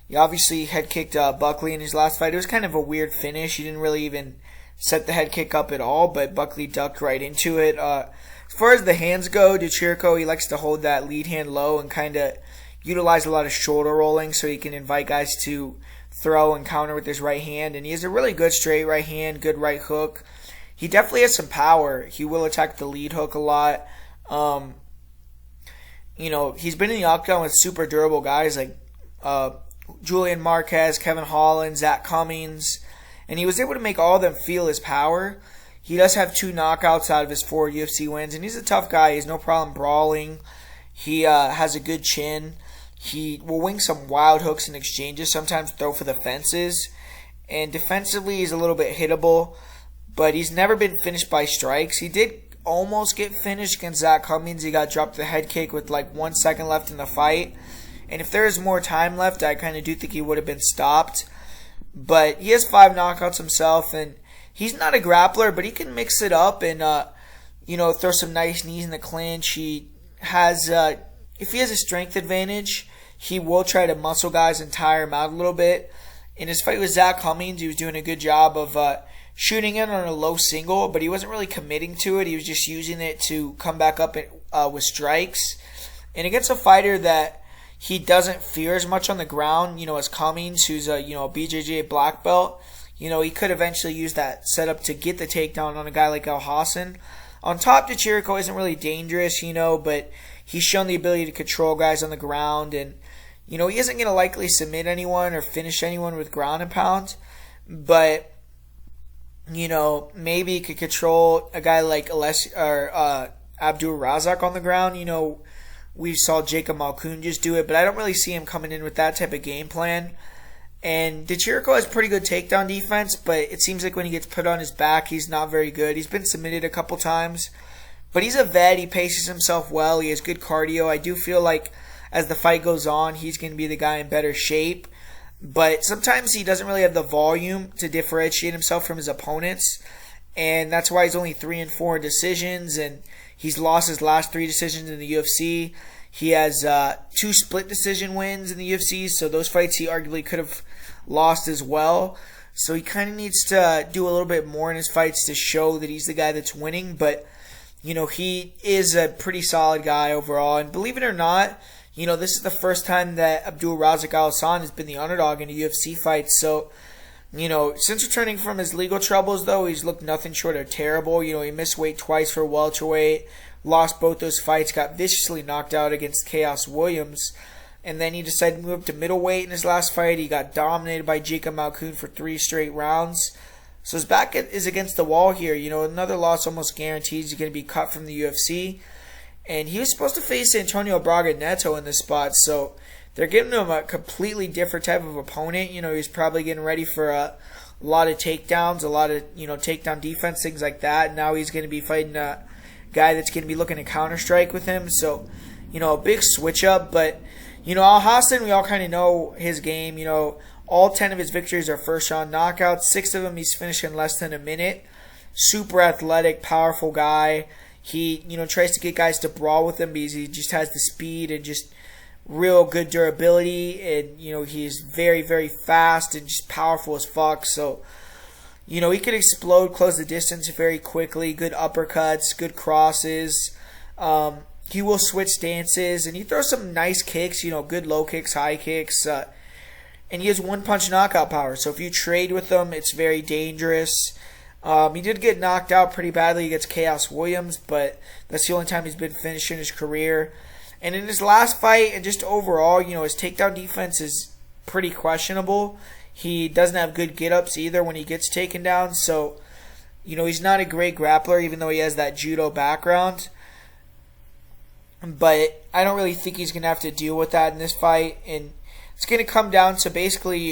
he obviously head kicked Buckley in his last fight. It was kind of a weird finish. He didn't really even set the head kick up at all, but Buckley ducked right into it. As far as the hands go, de Chirico, he likes to hold that lead hand low and kind of utilize a lot of shoulder rolling so he can invite guys to throw and counter with his right hand. And he has a really good straight right hand, good right hook. He definitely has some power. He will attack the lead hook a lot. He's been in the octagon with super durable guys like Julian Marquez, Kevin Holland, Zach Cummings, and he was able to make all of them feel his power. He does have 2 knockouts out of his 4 UFC wins, and he's a tough guy. He has no problem brawling. He has a good chin. He will wing some wild hooks and exchanges, sometimes throw for the fences, and defensively he's a little bit hittable, but he's never been finished by strikes. He did almost get finished against Zach Cummings. He got dropped the head kick with like 1 second left in the fight. And if there is more time left, I kind of do think he would have been stopped. But he has 5 knockouts himself, and he's not a grappler, but he can mix it up and, throw some nice knees in the clinch. He has, if he has a strength advantage, he will try to muscle guys and tire him out a little bit. In his fight with Zach Cummings, he was doing a good job of, shooting in on a low single, but he wasn't really committing to it. He was just using it to come back up with strikes. And against a fighter that he doesn't fear as much on the ground, as Cummings, who's a BJJ black belt, he could eventually use that setup to get the takedown on a guy like Alhassan. On top, de Chirico isn't really dangerous, but he's shown the ability to control guys on the ground, and he isn't going to likely submit anyone or finish anyone with ground and pound, but maybe could control a guy like Alessio or Abdul Razak on the ground. We saw Jacob Malkoun just do it, but I don't really see him coming in with that type of game plan. And Chirico has pretty good takedown defense, but it seems like when he gets put on his back, he's not very good. He's been submitted a couple times, but he's a vet. He paces himself well. He has good cardio. I do feel like as the fight goes on, he's going to be the guy in better shape. But sometimes he doesn't really have the volume to differentiate himself from his opponents, and that's why he's only 3-4 in decisions, and he's lost his last 3 decisions in the UFC. He has 2 split decision wins in the UFC, so those fights he arguably could have lost as well. So he kind of needs to do a little bit more in his fights to show that he's the guy that's winning. But, he is a pretty solid guy overall. And believe it or not, this is the first time that Abdul Razak Alhassan has been the underdog in a UFC fight. So, since returning from his legal troubles, though, he's looked nothing short of terrible. He missed weight twice for welterweight, lost both those fights, got viciously knocked out against Chaos Williams, and then he decided to move up to middleweight in his last fight. He got dominated by Jacob Malkoun for 3 straight rounds. So his back is against the wall here. Another loss almost guarantees he's going to be cut from the UFC. And he was supposed to face Antonio Braga Neto in this spot, so they're giving him a completely different type of opponent. He's probably getting ready for a lot of takedowns, a lot of, takedown defense, things like that. And now he's going to be fighting a guy that's going to be looking to counter-strike with him. So, a big switch up. But, Alhassan, we all kind of know his game. All 10 of his victories are first-round knockouts. 6 of them he's finished in less than a minute. Super athletic, powerful guy. He, tries to get guys to brawl with him because he just has the speed and just real good durability. And, he's very, very fast and just powerful as fuck. So, he could explode, close the distance very quickly. Good uppercuts, good crosses. He will switch stances, and he throws some nice kicks, good low kicks, high kicks. And he has one-punch knockout power. So if you trade with him, it's very dangerous. He did get knocked out pretty badly against Chaos Williams, but that's the only time he's been finished in his career. And in his last fight, and just overall, his takedown defense is pretty questionable. He doesn't have good get-ups either when he gets taken down. So, he's not a great grappler, even though he has that judo background. But I don't really think he's going to have to deal with that in this fight. And it's going to come down to basically,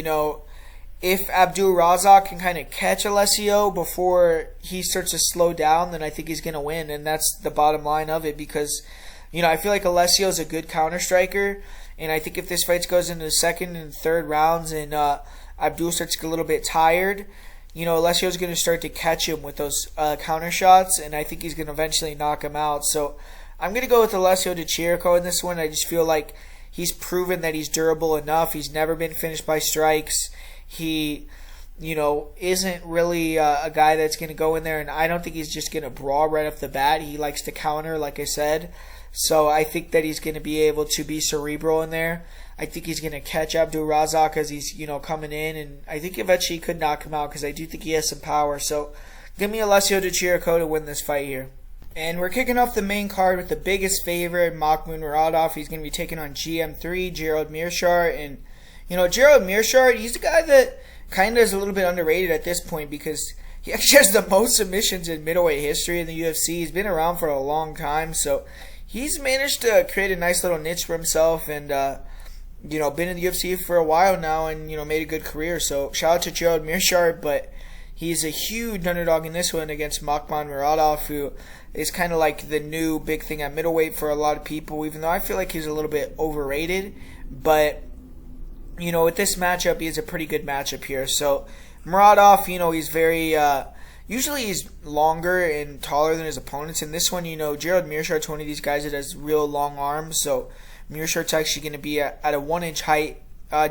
if Abdul Razak can kind of catch Alessio before he starts to slow down, then I think he's going to win. And that's the bottom line of it because, I feel like Alessio is a good counter-striker. And I think if this fight goes into the second and third rounds and Abdul starts to get a little bit tired, Alessio's going to start to catch him with those counter shots, and I think he's going to eventually knock him out. So I'm going to go with Alessio Chirico in this one. I just feel like he's proven that he's durable enough. He's never been finished by strikes. He, isn't really a guy that's going to go in there, and I don't think he's just going to brawl right off the bat. He likes to counter, like I said. So I think that he's going to be able to be cerebral in there. I think he's going to catch Abdul Razak as he's, coming in, and I think eventually he could knock him out because I do think he has some power. So give me Alessio Chirico to win this fight here. And we're kicking off the main card with the biggest favorite, Makhmud. He's going to be taking on GM3, Gerald Meerschaert. And, Gerald Meerschaert, he's the guy that kind of is a little bit underrated at this point because he actually has the most submissions in middleweight history in the UFC. He's been around for a long time, so he's managed to create a nice little niche for himself and, been in the UFC for a while now and, made a good career. So shout out to Gerald Meerschaert, but he's a huge underdog in this one against Makhmud, who is kind of like the new big thing at middleweight for a lot of people, even though I feel like he's a little bit overrated. But, with this matchup, he has a pretty good matchup here. So Muradov, he's very... usually he's longer and taller than his opponents. In this one, Gerald Meerschaert's one of these guys that has real long arms. So Meerschaert's actually going to be at a 1-inch height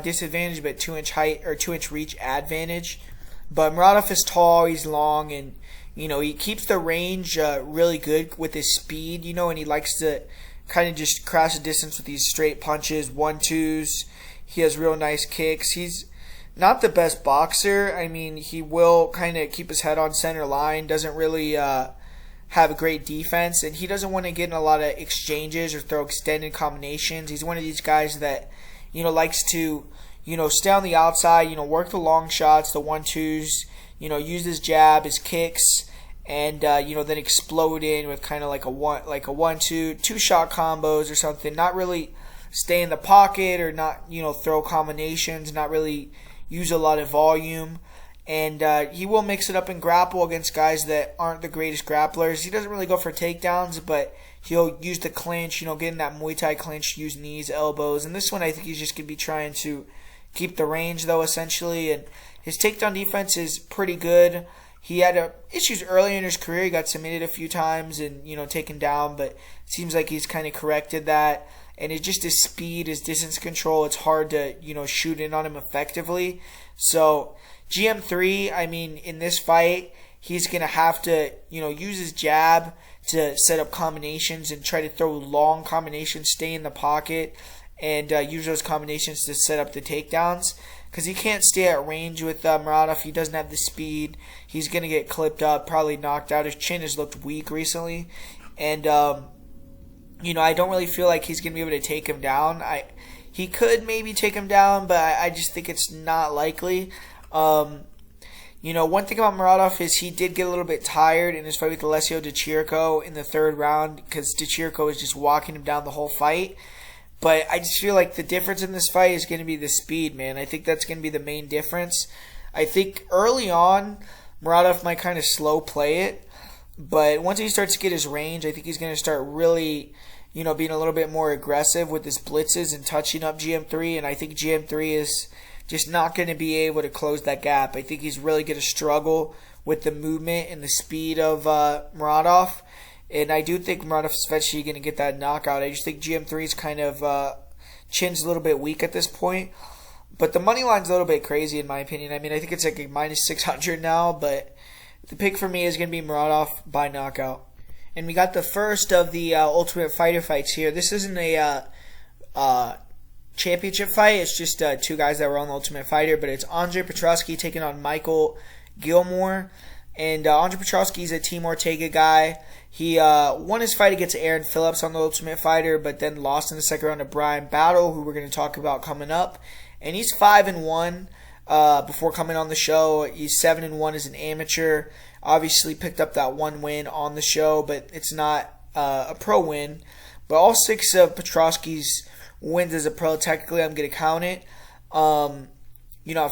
disadvantage, but 2-inch height or 2-inch reach advantage. But Muradov is tall, he's long, and he keeps the range really good with his speed. And he likes to kind of just cross the distance with these straight punches, 1-2s. He has real nice kicks. He's not the best boxer. I mean, he will kind of keep his head on center line, doesn't really have a great defense, and he doesn't want to get in a lot of exchanges or throw extended combinations. He's one of these guys that, likes to, stay on the outside, work the long shots, the 1-2s, use his jab, his kicks, and then explode in with kind of like a 1-2, 2-shot combos or something. Not really stay in the pocket or not, throw combinations, not really use a lot of volume. And he will mix it up and grapple against guys that aren't the greatest grapplers. He doesn't really go for takedowns, but he'll use the clinch, get in that Muay Thai clinch, use knees, elbows. And this one, I think he's just going to be trying to keep the range, though, essentially. And his takedown defense is pretty good. He had issues early in his career. He got submitted a few times and, taken down, but it seems like he's kind of corrected that. And it's just his speed, his distance control, it's hard to, shoot in on him effectively. So GM3, in this fight, he's going to have to, use his jab to set up combinations and try to throw long combinations, stay in the pocket, and use those combinations to set up the takedowns. Because he can't stay at range with Muradov. He doesn't have the speed. He's going to get clipped up, probably knocked out. His chin has looked weak recently. And, I don't really feel like he's going to be able to take him down. He could maybe take him down, but I just think it's not likely. One thing about Muradov is he did get a little bit tired in his fight with Alessio Chirico in the third round because Chirico was just walking him down the whole fight. But I just feel like the difference in this fight is going to be the speed, man. I think that's going to be the main difference. I think early on, Muradov might kind of slow play it. But once he starts to get his range, I think he's going to start really, being a little bit more aggressive with his blitzes and touching up GM3. And I think GM3 is just not going to be able to close that gap. I think he's really going to struggle with the movement and the speed of Muradov. And I do think Muradov's eventually going to get that knockout. I just think GM3's kind of chin's a little bit weak at this point. But the money line's a little bit crazy in my opinion. I think it's like a minus 600 now. But the pick for me is going to be Muradov by knockout. And we got the first of the Ultimate Fighter fights here. This isn't a championship fight. It's just two guys that were on the Ultimate Fighter. But it's Andre Petroski taking on Michael Gilmore. And Andre Petroski is a Team Ortega guy. He won his fight against Aaron Phillips on the Ultimate Fighter, but then lost in the second round to Bryan Battle, who we're going to talk about coming up. And he's 5-1 before coming on the show. He's 7-1 as an amateur. Obviously picked up that one win on the show, but it's not a pro win. But all 6 of Petroski's wins as a pro, technically I'm going to count it.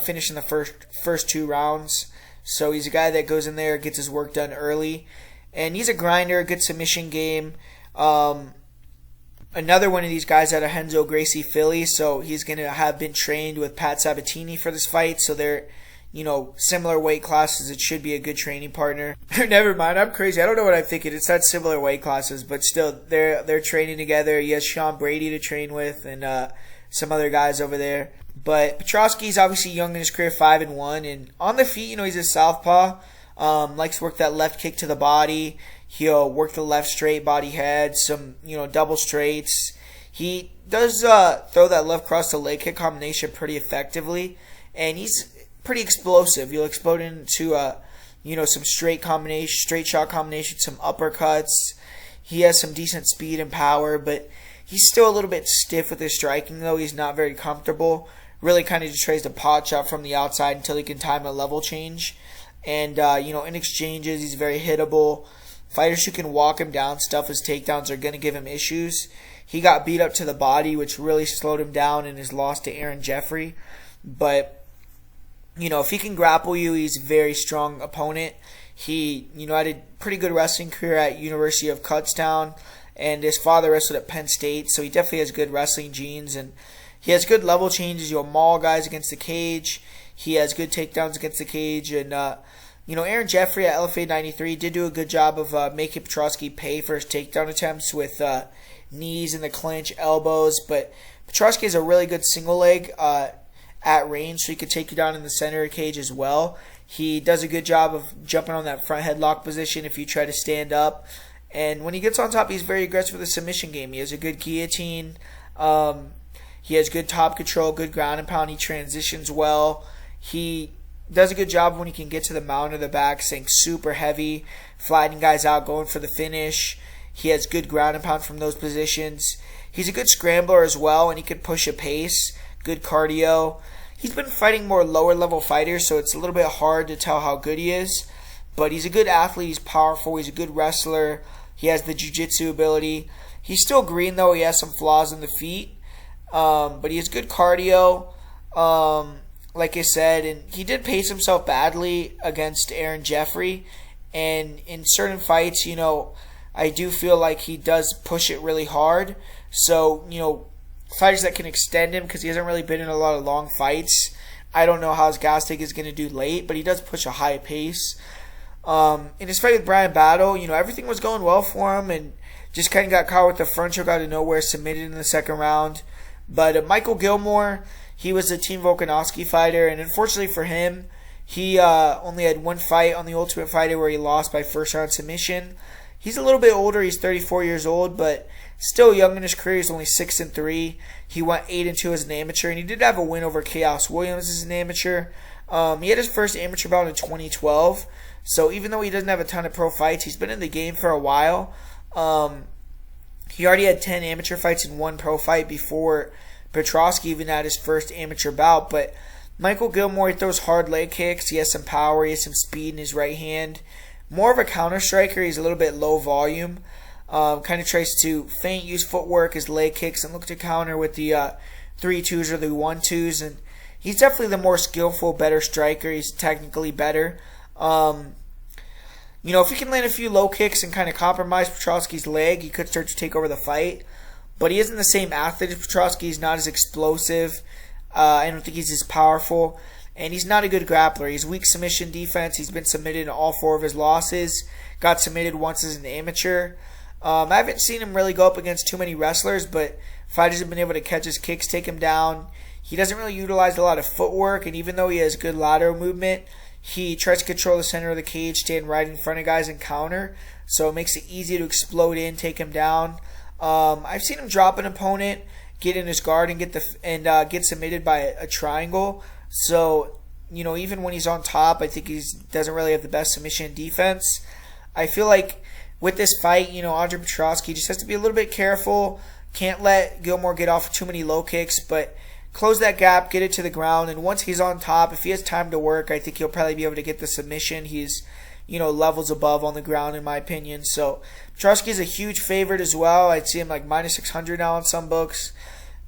Finishing the first 2 rounds. So he's a guy that goes in there, gets his work done early. And he's a grinder, good submission game. Another one of these guys out of Renzo Gracie, Philly. So he's going to have been trained with Pat Sabatini for this fight. So they're, similar weight classes. It should be a good training partner. Never mind, I'm crazy. I don't know what I'm thinking. It's not similar weight classes, but still, they're training together. He has Sean Brady to train with and some other guys over there. But Petroski's obviously young in his career, 5-1. And on the feet, he's a southpaw. Likes to work that left kick to the body. He'll work the left straight body head, some, double straights. He does throw that left cross to leg kick combination pretty effectively. And he's pretty explosive. He'll explode into, some straight shot combination, some uppercuts. He has some decent speed and power, but he's still a little bit stiff with his striking, though. He's not very comfortable. Really kind of just tries to pot shot from the outside until he can time a level change. And, in exchanges, he's very hittable. Fighters who can walk him down, stuff his takedowns, are going to give him issues. He got beat up to the body, which really slowed him down in his loss to Aaron Jeffrey. But, if he can grapple you, he's a very strong opponent. He, had a pretty good wrestling career at University of Kutztown. And his father wrestled at Penn State, so he definitely has good wrestling genes. And he has good level changes. He'll maul guys against the cage. He has good takedowns against the cage. And, Aaron Jeffrey at LFA 93 did do a good job of making Petroski pay for his takedown attempts with knees in the clinch, elbows. But Petroski is a really good single leg at range, so he could take you down in the center of the cage as well. He does a good job of jumping on that front headlock position if you try to stand up. And when he gets on top, he's very aggressive with the submission game. He has a good guillotine. He has good top control, good ground and pound. He transitions well. He does a good job when he can get to the mount or the back, staying super heavy, flattening guys out, going for the finish. He has good ground and pound from those positions. He's a good scrambler as well, and he can push a pace, good cardio. He's been fighting more lower level fighters, so it's a little bit hard to tell how good he is. But he's a good athlete, he's powerful, he's a good wrestler, he has the jiu-jitsu ability. He's still green though, he has some flaws in the feet. But he has good cardio, like I said, and he did pace himself badly against Aaron Jeffrey. And in certain fights, I do feel like he does push it really hard. So, fighters that can extend him, because he hasn't really been in a lot of long fights. I don't know how his gas tank is going to do late, but he does push a high pace. In his fight with Bryan Battle, everything was going well for him, and just kind of got caught with the front choke out of nowhere, submitted in the second round. But Michael Gilmore, he was a Team Volkanovski fighter, and unfortunately for him, he only had one fight on the Ultimate Fighter where he lost by first round submission. He's a little bit older. He's 34 years old, but still young in his career. He's only 6-3. He went 8-2 as an amateur, and he did have a win over Chaos Williams as an amateur. He had his first amateur bout in 2012. So even though he doesn't have a ton of pro fights, he's been in the game for a while. He already had 10 amateur fights and 1 pro fight before Petroski even had his first amateur bout. But Michael Gilmore, he throws hard leg kicks. He has some power. He has some speed in his right hand. More of a counter striker. He's a little bit low volume. Kind of tries to feint, use footwork, his leg kicks, and look to counter with the 3-2s or the 1-2s. And he's definitely the more skillful, better striker. He's technically better. If he can land a few low kicks and kind of compromise Petroski's leg, he could start to take over the fight. But he isn't the same athlete as Petroski. He's not as explosive. I don't think he's as powerful. And he's not a good grappler. He's weak submission defense. He's been submitted in all 4 of his losses. Got submitted once as an amateur. I haven't seen him really go up against too many wrestlers, but fighters have been able to catch his kicks, take him down. He doesn't really utilize a lot of footwork, and even though he has good lateral movement, he tries to control the center of the cage, stand right in front of guys and counter. So it makes it easy to explode in, take him down. I've seen him drop an opponent, get in his guard, and get submitted by a triangle. So, even when he's on top, I think he doesn't really have the best submission defense. I feel like with this fight, Andre Petroski just has to be a little bit careful. Can't let Gilmore get off too many low kicks, but close that gap, get it to the ground, and once he's on top, if he has time to work, I think he'll probably be able to get the submission. He's, levels above on the ground in my opinion. So Petroski is a huge favorite as well. I'd see him like minus 600 now in some books.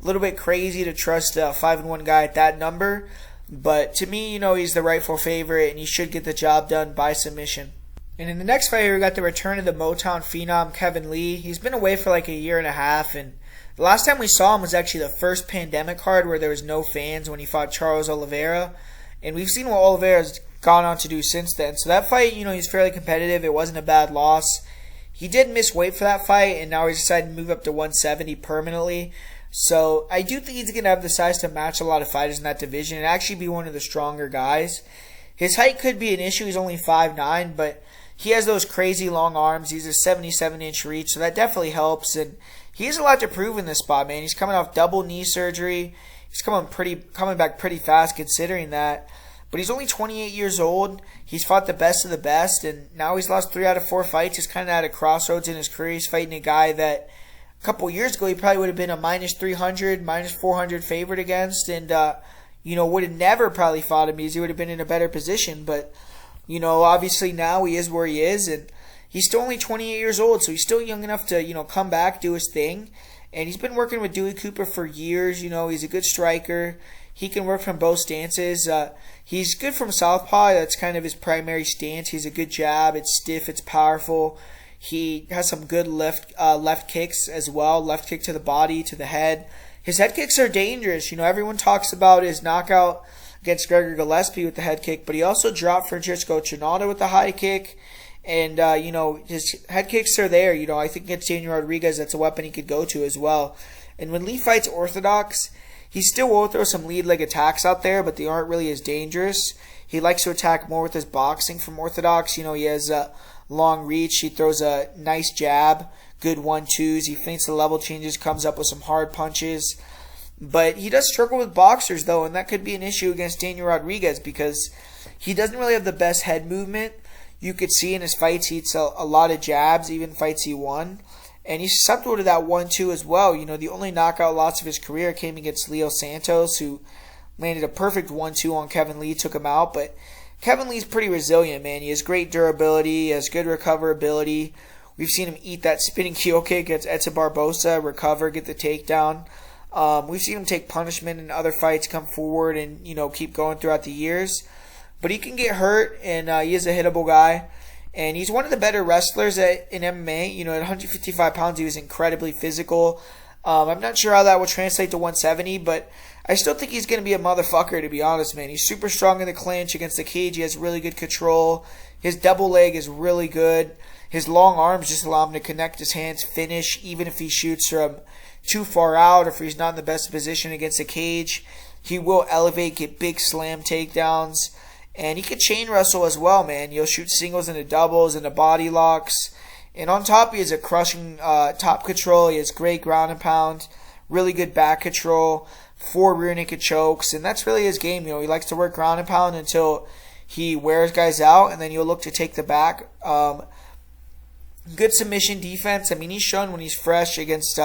A little bit crazy to trust a 5-1 guy at that number. But to me, he's the rightful favorite, and he should get the job done by submission. And in the next fight here, we got the return of the Motown phenom, Kevin Lee. He's been away for like a year and a half, and the last time we saw him was actually the first pandemic card where there was no fans when he fought Charles Oliveira. And we've seen what Oliveira's gone on to do since then. So that fight, he's fairly competitive. It wasn't a bad loss. He did miss weight for that fight, and now he's decided to move up to 170 permanently. So I do think he's going to have the size to match a lot of fighters in that division and actually be one of the stronger guys. His height could be an issue. He's only 5'9", but he has those crazy long arms. He's a 77-inch reach, so that definitely helps. And he has a lot to prove in this spot, man. He's coming off double knee surgery. He's coming back pretty fast considering that. But he's only 28 years old. He's fought the best of the best, and now he's lost 3 out of 4 fights. He's kind of at a crossroads in his career. He's fighting a guy that a couple years ago he probably would have been a minus 300, minus 400 favorite against, and would have never probably fought him because he would have been in a better position. But obviously now he is where he is, and he's still only 28 years old, so he's still young enough to come back, do his thing. And he's been working with Dewey Cooper for years. He's a good striker. He can work from both stances. He's good from southpaw. That's kind of his primary stance. He's a good jab. It's stiff. It's powerful. He has some good left kicks as well. Left kick to the body, to the head. His head kicks are dangerous. Everyone talks about his knockout against Gregor Gillespie with the head kick, but he also dropped Francisco Trinaldo with the high kick. And, his head kicks are there. I think against Daniel Rodriguez, that's a weapon he could go to as well. And when Lee fights orthodox, he still will throw some lead leg attacks out there, but they aren't really as dangerous. He likes to attack more with his boxing from orthodox. He has a long reach. He throws a nice jab, good 1-2s. He feints the level changes, comes up with some hard punches. But he does struggle with boxers, though, and that could be an issue against Daniel Rodriguez because he doesn't really have the best head movement. You could see in his fights he hits a lot of jabs, even fights he won. And he's susceptible to that 1-2 as well. You know, the only knockout loss of his career came against Leo Santos, who landed a perfect 1-2 on Kevin Lee, took him out. But Kevin Lee's pretty resilient, man. He has great durability, he has good recoverability. We've seen him eat that spinning heel kick against Edson Barboza, recover, get the takedown. We've seen him take punishment in other fights, come forward, and, you know, keep going throughout the years. But he can get hurt, and he is a hittable guy. And he's one of the better wrestlers in MMA. You know, at 155 pounds, he was incredibly physical. I'm not sure how that will translate to 170, but I still think he's going to be a motherfucker, to be honest, man. He's super strong in the clinch against the cage. He has really good control. His double leg is really good. His long arms just allow him to connect his hands, finish, even if he shoots from too far out or if he's not in the best position against the cage. He will elevate, get big slam takedowns. And he can chain wrestle as well, man. He'll shoot singles into doubles, into body locks. And on top, he has a crushing top control. He has great ground and pound, really good back control, 4 rear naked chokes. And that's really his game. You know, he likes to work ground and pound until he wears guys out, and then he'll look to take the back. Good submission defense. I mean, he's shown when he's fresh against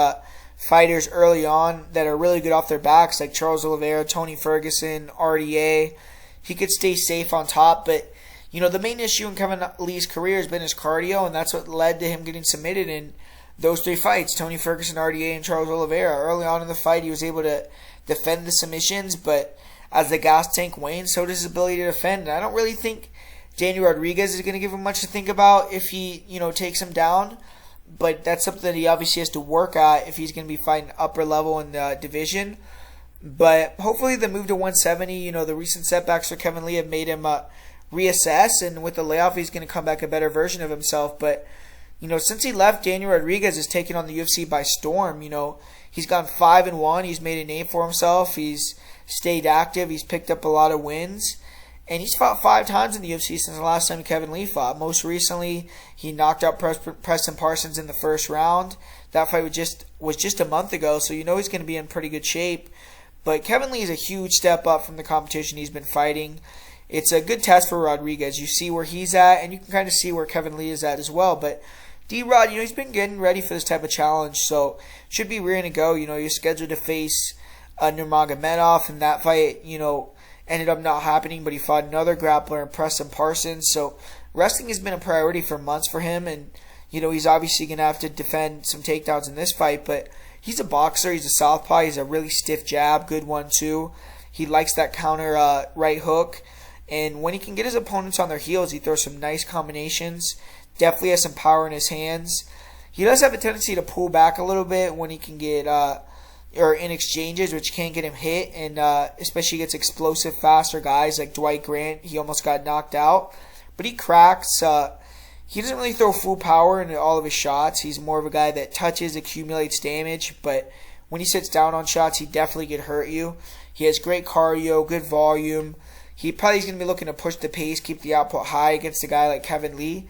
fighters early on that are really good off their backs, like Charles Oliveira, Tony Ferguson, RDA. He could stay safe on top, but, you know, the main issue in Kevin Lee's career has been his cardio, and that's what led to him getting submitted in those 3 fights, Tony Ferguson, RDA, and Charles Oliveira. Early on in the fight, he was able to defend the submissions, but as the gas tank wanes, so does his ability to defend. And I don't really think Daniel Rodriguez is going to give him much to think about if he, you know, takes him down, but that's something that he obviously has to work at if he's going to be fighting upper level in the division. But hopefully the move to 170, you know, the recent setbacks for Kevin Lee have made him reassess, and with the layoff, he's going to come back a better version of himself. But, you know, since he left, Daniel Rodriguez has taken on the UFC by storm. You know, he's gone 5-1. He's made a name for himself. He's stayed active. He's picked up a lot of wins. And he's fought 5 times in the UFC since the last time Kevin Lee fought. Most recently, he knocked out Preston Parsons in the first round. That fight was just a month ago, so you know he's going to be in pretty good shape. But Kevin Lee is a huge step up from the competition he's been fighting. It's a good test for Rodriguez. You see where he's at, and you can kind of see where Kevin Lee is at as well. But D-Rod, you know, he's been getting ready for this type of challenge, so should be ready to go. You know, you're scheduled to face Nurmagomedov, and that fight, you know, ended up not happening, but he fought another grappler in Preston Parsons. So wrestling has been a priority for months for him, and, you know, he's obviously going to have to defend some takedowns in this fight, but he's a boxer. He's a southpaw. He's a really stiff jab, good one too. He likes that counter right hook. And when he can get his opponents on their heels, he throws some nice combinations. Definitely has some power in his hands. He does have a tendency to pull back a little bit when he can get, or in exchanges, which can get him hit. And especially against explosive, faster guys like Dwight Grant. He almost got knocked out. But he cracks. He doesn't really throw full power into all of his shots. He's more of a guy that touches, accumulates damage, but when he sits down on shots, he definitely can hurt you. He has great cardio, good volume. He probably is going to be looking to push the pace, keep the output high against a guy like Kevin Lee.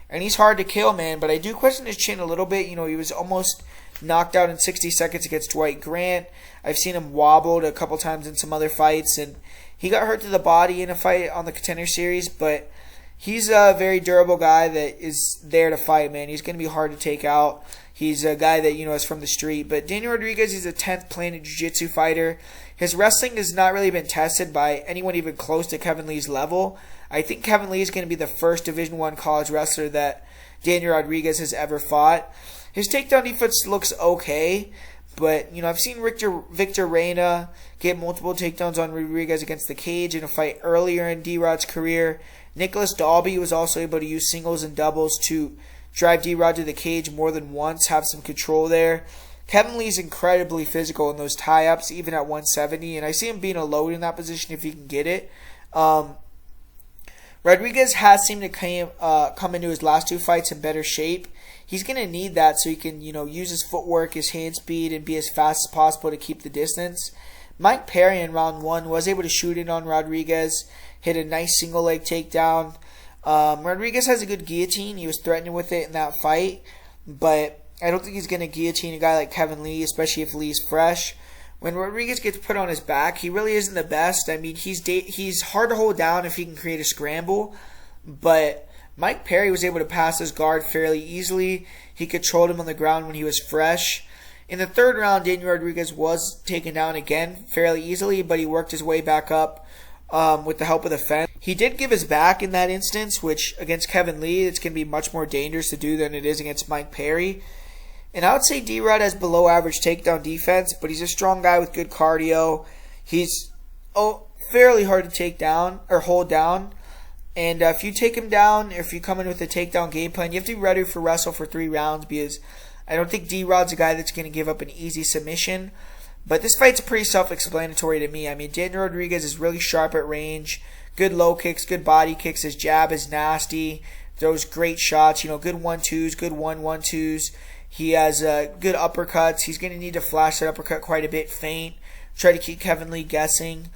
And he's hard to kill, man, but I do question his chin a little bit. You know, he was almost knocked out in 60 seconds against Dwight Grant. I've seen him wobbled a couple times in some other fights, and he got hurt to the body in a fight on the Contender Series, but he's a very durable guy that is there to fight, man. He's going to be hard to take out. He's a guy that, you know, is from the street. But Daniel Rodriguez, he's a 10th Planet Jiu-Jitsu fighter. His wrestling has not really been tested by anyone even close to Kevin Lee's level. I think Kevin Lee is going to be the first Division I college wrestler that Daniel Rodriguez has ever fought. His takedown defense looks okay, but, you know, I've seen Victor Reina get multiple takedowns on Rodriguez against the cage in a fight earlier in D-Rod's career. Nicholas Dalby was also able to use singles and doubles to drive D-Rod to the cage more than once, have some control there. Kevin Lee's incredibly physical in those tie-ups, even at 170, and I see him being a load in that position if he can get it. Rodriguez has seemed to come into his last 2 fights in better shape. He's going to need that so he can, you know, use his footwork, his hand speed, and be as fast as possible to keep the distance. Mike Perry in round 1 was able to shoot it on Rodriguez, hit a nice single leg takedown. Rodriguez has a good guillotine. He was threatening with it in that fight, but I don't think he's going to guillotine a guy like Kevin Lee, especially if Lee's fresh. When Rodriguez gets put on his back, he really isn't the best. I mean, he's hard to hold down if he can create a scramble, but Mike Perry was able to pass his guard fairly easily. He controlled him on the ground when he was fresh. In the third round, Daniel Rodriguez was taken down again fairly easily, but he worked his way back up with the help of the fence. He did give his back in that instance, which against Kevin Lee, it's going to be much more dangerous to do than it is against Mike Perry. And I would say D-Rod has below average takedown defense, but he's a strong guy with good cardio. He's fairly hard to take down or hold down. And if you take him down, or if you come in with a takedown game plan, you have to be ready for wrestle for 3 rounds, because I don't think D-Rod's a guy that's going to give up an easy submission. But this fight's pretty self-explanatory to me. I mean, Daniel Rodriguez is really sharp at range. Good low kicks, good body kicks. His jab is nasty. Throws great shots. Good 1-2s, good 1-1-2s. He has good uppercuts. He's going to need to flash that uppercut quite a bit, feint, try to keep Kevin Lee guessing.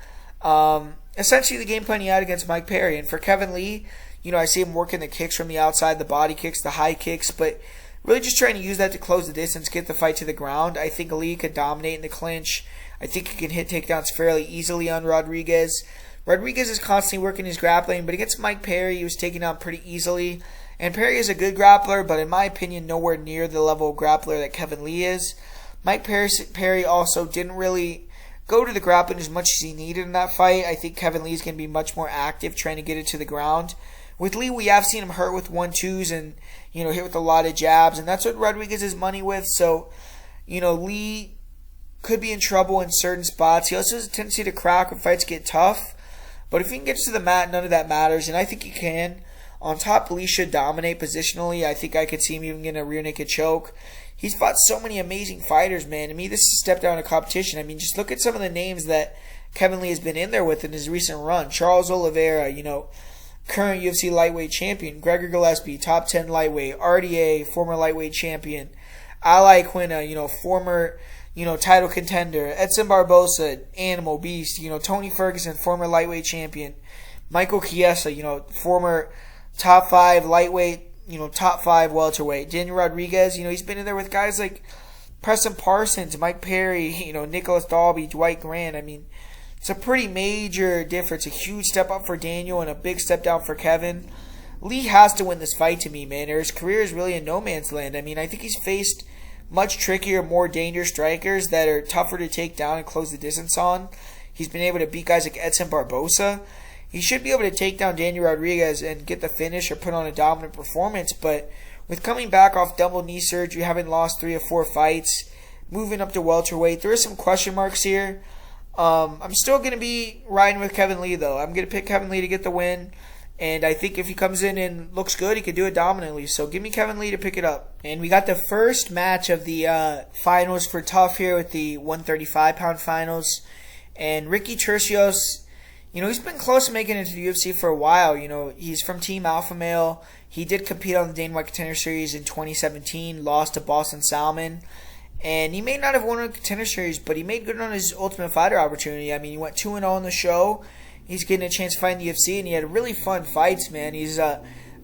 Essentially, the game plan he had against Mike Perry. And for Kevin Lee, I see him working the kicks from the outside, the body kicks, the high kicks, but really just trying to use that to close the distance, get the fight to the ground. I think Lee could dominate in the clinch. I think he can hit takedowns fairly easily on Rodriguez. Rodriguez is constantly working his grappling, but against Mike Perry, he was taken down pretty easily. And Perry is a good grappler, but in my opinion, nowhere near the level of grappler that Kevin Lee is. Mike Perry also didn't really go to the grappling as much as he needed in that fight. I think Kevin Lee is going to be much more active trying to get it to the ground. With Lee, we have seen him hurt with 1-2s and, hit with a lot of jabs, and that's what Rodriguez is money with. So, Lee could be in trouble in certain spots. He also has a tendency to crack when fights get tough. But if he can get to the mat, none of that matters, and I think he can. On top, Lee should dominate positionally. I think I could see him even getting a rear naked choke. He's fought so many amazing fighters, man. To me, this is a step down in competition. I mean, just look at some of the names that Kevin Lee has been in there with in his recent run. Charles Oliveira, current UFC lightweight champion. Gregor Gillespie, top 10 lightweight. RDA, former lightweight champion. Ali Quina, former, title contender. Edson Barboza, animal beast. Tony Ferguson, former lightweight champion. Michael Chiesa, former top 5 lightweight, top 5 welterweight. Daniel Rodriguez, he's been in there with guys like Preston Parsons, Mike Perry, Nicholas Dalby, Dwight Grant. I mean, it's a pretty major difference. A huge step up for Daniel and a big step down for Kevin. Lee has to win this fight to me, man. His career is really in no man's land. I mean, I think he's faced much trickier, more dangerous strikers that are tougher to take down and close the distance on. He's been able to beat guys like Edson Barboza. He should be able to take down Daniel Rodriguez and get the finish or put on a dominant performance, but with coming back off double knee surgery, having lost 3 or 4 fights, moving up to welterweight, there are some question marks here. I'm still going to be riding with Kevin Lee, though. I'm going to pick Kevin Lee to get the win, and I think if he comes in and looks good, he can do it dominantly. So give me Kevin Lee to pick it up. And we got the first match of the finals for TUF here with the 135-pound finals. And Ricky Turcios, he's been close to making it to the UFC for a while. He's from Team Alpha Male. He did compete on the Dana White Contender Series in 2017, lost to Boston Salmon. And he may not have won a Contender Series, but he made good on his Ultimate Fighter opportunity. I mean, he went 2-0 on the show. He's getting a chance to fight in the UFC, and he had really fun fights, man. He's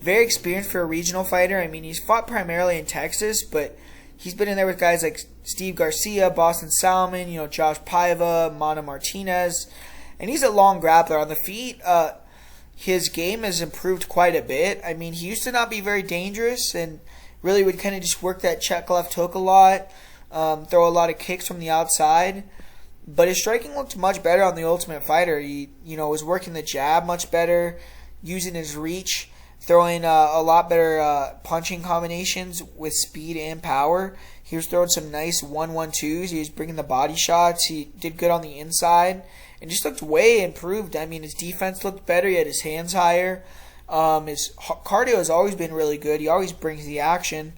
very experienced for a regional fighter. I mean, he's fought primarily in Texas, but he's been in there with guys like Steve Garcia, Boston Salmon, Josh Paiva, Mana Martinez. And he's a long grappler. On the feet, his game has improved quite a bit. I mean, he used to not be very dangerous and really would kind of just work that check left hook a lot, throw a lot of kicks from the outside. But his striking looked much better on the Ultimate Fighter. He, was working the jab much better, using his reach, throwing a lot better punching combinations with speed and power. He was throwing some nice 1-1-2s. He was bringing the body shots. He did good on the inside and just looked way improved. I mean, his defense looked better. He had his hands higher. His cardio has always been really good. He always brings the action.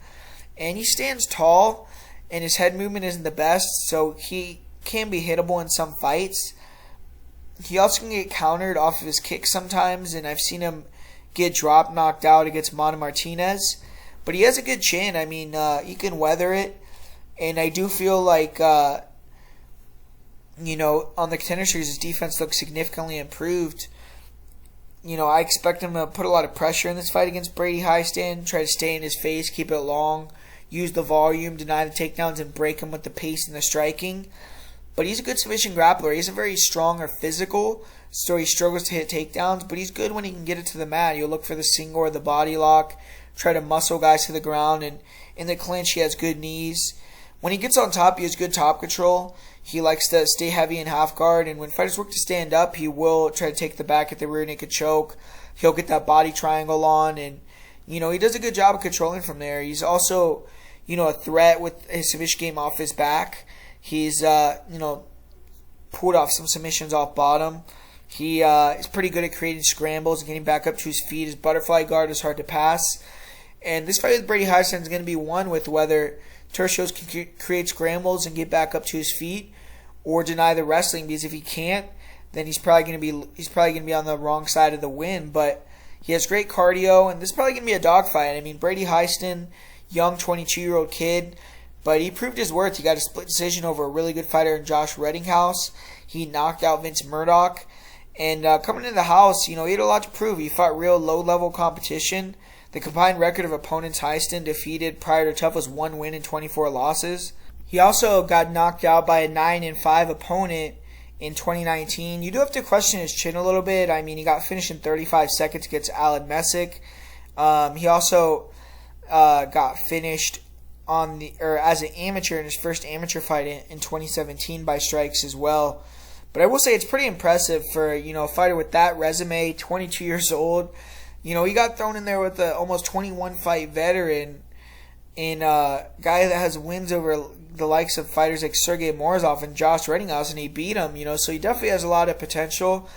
And he stands tall, and his head movement isn't the best, so he can be hittable in some fights. He also can get countered off of his kicks sometimes, and I've seen him get dropped, knocked out against Mana Martinez. But he has a good chin. I mean, he can weather it. And I do feel like, on the Contender Series, his defense looks significantly improved. I expect him to put a lot of pressure in this fight against Brady Hiestand, try to stay in his face, keep it long, use the volume, deny the takedowns, and break him with the pace and the striking. But he's a good submission grappler. He isn't very strong or physical, so he struggles to hit takedowns, but he's good when he can get it to the mat. You'll look for the single or the body lock, try to muscle guys to the ground. And in the clinch, he has good knees. When he gets on top, he has good top control. He likes to stay heavy in half guard. And when fighters work to stand up, he will try to take the back at the rear naked choke. He'll get that body triangle on. And, he does a good job of controlling from there. He's also, a threat with his submission game off his back. He's, pulled off some submissions off bottom. He is pretty good at creating scrambles and getting back up to his feet. His butterfly guard is hard to pass. And this fight with Brady Hiestand is going to be won with whether Turcios can create scrambles and get back up to his feet, or deny the wrestling. Because if he can't, then he's probably going to be on the wrong side of the win. But he has great cardio, and this is probably going to be a dogfight. I mean, Brady Hiestand, young 22-year-old kid, but he proved his worth. He got a split decision over a really good fighter in Josh Reddinghouse. He knocked out Vince Murdoch. And coming into the house, he had a lot to prove. He fought real low-level competition. The combined record of opponents Hiestand defeated prior to TUF was 1 win and 24 losses. He also got knocked out by a 9-5 opponent in 2019. You do have to question his chin a little bit. I mean, he got finished in 35 seconds against Alan Messick. He also got finished as an amateur in his first amateur fight in 2017 by strikes as well. But I will say it's pretty impressive for a fighter with that resume, 22 years old. He got thrown in there with an almost 21 fight veteran and a guy that has wins over the likes of fighters like Sergey Morozov and Josh Reddinghouse, and he beat him. So he definitely has a lot of potential,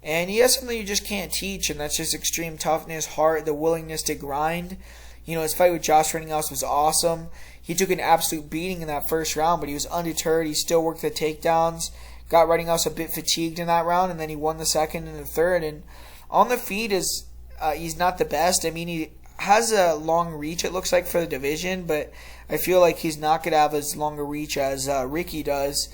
and he has something you just can't teach, and that's just extreme toughness, heart, the willingness to grind. His fight with Josh Reddinghouse was awesome. He took an absolute beating in that first round, but he was undeterred. He still worked the takedowns. Got Reddinghouse a bit fatigued in that round, and then he won the second and the third. And on the feet, he's not the best. I mean, he has a long reach, it looks like, for the division, but I feel like he's not going to have as long a reach as Ricky does.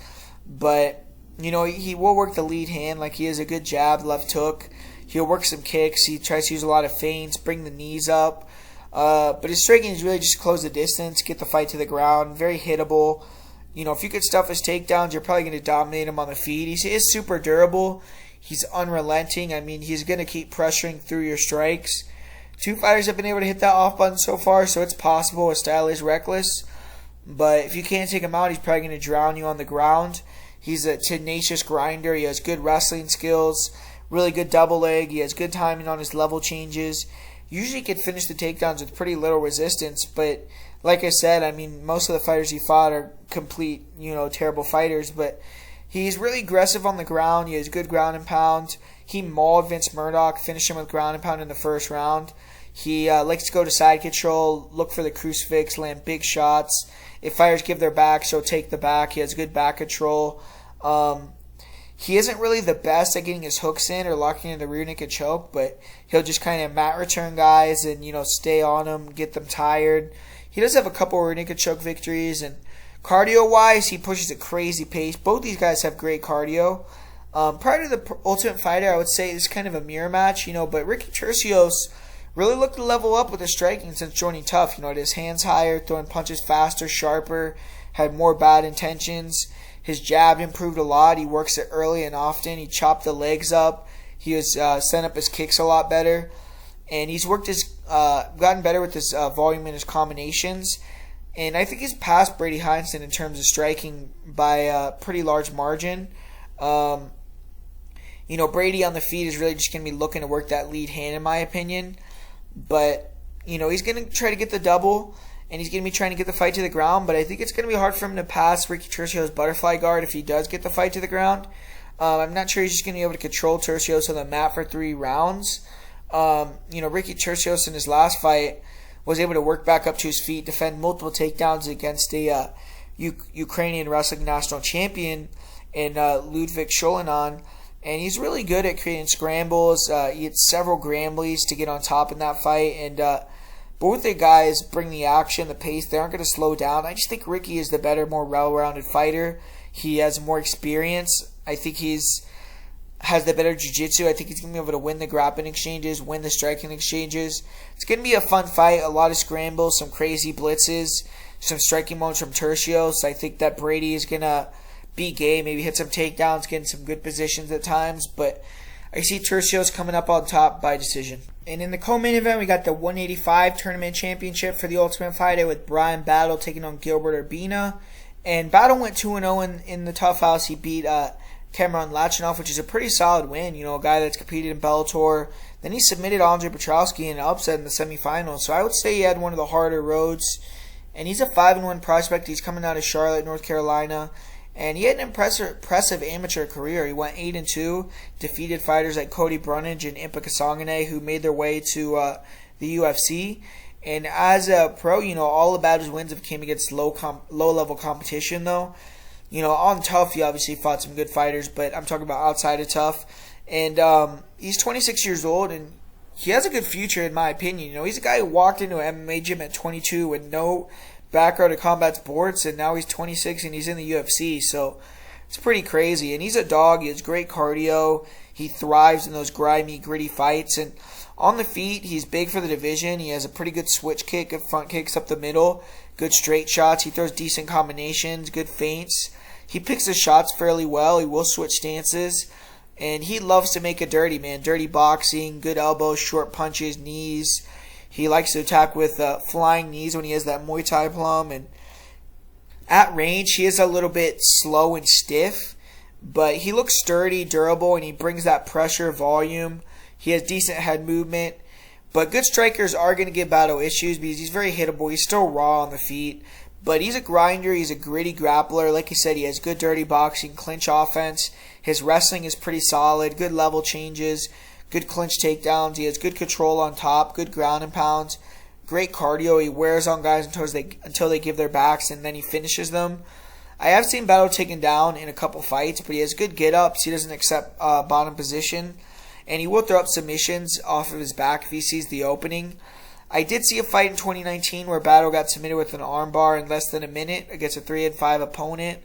But, he will work the lead hand. Like, he has a good jab, left hook. He'll work some kicks. He tries to use a lot of feints, bring the knees up. But his striking is really just close the distance, get the fight to the ground, very hittable. If you could stuff his takedowns, you're probably going to dominate him on the feet. He is super durable. He's unrelenting. I mean, he's going to keep pressuring through your strikes. 2 fighters have been able to hit that off button so far, so it's possible. His style is reckless. But if you can't take him out, he's probably going to drown you on the ground. He's a tenacious grinder. He has good wrestling skills, really good double leg. He has good timing on his level changes. Usually he can finish the takedowns with pretty little resistance, but like I said, I mean, most of the fighters he fought are complete, terrible fighters, but he's really aggressive on the ground. He has good ground and pound. He mauled Vince Murdoch, finished him with ground and pound in the first round. He likes to go to side control, look for the crucifix, land big shots. If fighters give their backs, he'll take the back. He has good back control. He isn't really the best at getting his hooks in or locking in the rear naked choke, but he'll just kind of mat return guys and, stay on them, get them tired. He does have a couple rear naked choke victories, and cardio-wise, he pushes a crazy pace. Both these guys have great cardio. Prior to the Ultimate Fighter, I would say it's kind of a mirror match, but Ricky Turcios really looked to level up with his striking since joining TUF. Had his hands higher, throwing punches faster, sharper, had more bad intentions. His jab improved a lot. He works it early and often. He chopped the legs up. He was set up his kicks a lot better. And he's gotten better with his volume and his combinations. And I think he's passed Brady Hiestand in terms of striking by a pretty large margin. Brady on the feet is really just going to be looking to work that lead hand, in my opinion. But, he's going to try to get the double, and he's going to be trying to get the fight to the ground. But I think it's going to be hard for him to pass Ricky Turcios' butterfly guard if he does get the fight to the ground. I'm not sure he's just going to be able to control Turcios on the mat for 3 rounds. Ricky Turcios in his last fight was able to work back up to his feet, defend multiple takedowns against a Ukrainian wrestling national champion in Ludwig Sholinan. And he's really good at creating scrambles. He had several Gramblies to get on top in that fight. And both the guys bring the action, the pace. They aren't going to slow down. I just think Ricky is the better, more well-rounded fighter. He has more experience. I think has the better jiu-jitsu. I think he's going to be able to win the grappling exchanges, win the striking exchanges. It's going to be a fun fight. A lot of scrambles, some crazy blitzes, some striking moments from Turcios. I think that Brady is going to be game, maybe hit some takedowns, get in some good positions at times. But I see Turcios coming up on top by decision. And in the co-main event, we got the 185 Tournament Championship for the Ultimate Fighter with Bryan Battle taking on Gilbert Urbina. And Battle went 2-0 in the Tough House. He beat Cameron Lachinov, which is a pretty solid win. You know, a guy that's competed in Bellator. Then he submitted Aldrich Petroski in an upset in the semifinals. So I would say he had one of the harder roads. And he's a 5-1 prospect. He's coming out of Charlotte, North Carolina. And he had an impressive amateur career. He went 8-2, defeated fighters like Cody Brunage and Impa Kasangane, who made their way to the UFC. And as a pro, you know, all about his wins have came against low-level competition, though. You know, on Tough, he obviously fought some good fighters, but I'm talking about outside of Tough. And he's 26 years old, and he has a good future, in my opinion. You know, he's a guy who walked into an MMA gym at 22 with no background in combat sports, and now he's 26 and he's in the UFC, so it's pretty crazy. And he's a dog. He has great cardio. He thrives in those grimy, gritty fights. And on the feet, he's big for the division. He has a pretty good switch kick, good front kicks up the middle, good straight shots. He throws decent combinations, good feints. He picks his shots fairly well. He will switch stances. And he loves to make it dirty, man. Dirty boxing, good elbows, short punches, knees. He likes to attack with flying knees when he has that Muay Thai plum. And at range, he is a little bit slow and stiff. But he looks sturdy, durable, and he brings that pressure, volume. He has decent head movement. But good strikers are going to give Battle issues because he's very hittable. He's still raw on the feet. But he's a grinder. He's a gritty grappler. Like I said, he has good dirty boxing, clinch offense. His wrestling is pretty solid. Good level changes. Good clinch takedowns. He has good control on top. Good ground and pounds. Great cardio. He wears on guys until they give their backs, and then he finishes them. I have seen Battle taken down in a couple fights, but he has good get-ups. He doesn't accept bottom position. And he will throw up submissions off of his back if he sees the opening. I did see a fight in 2019 where Battle got submitted with an armbar in less than a minute against a 3-5 opponent.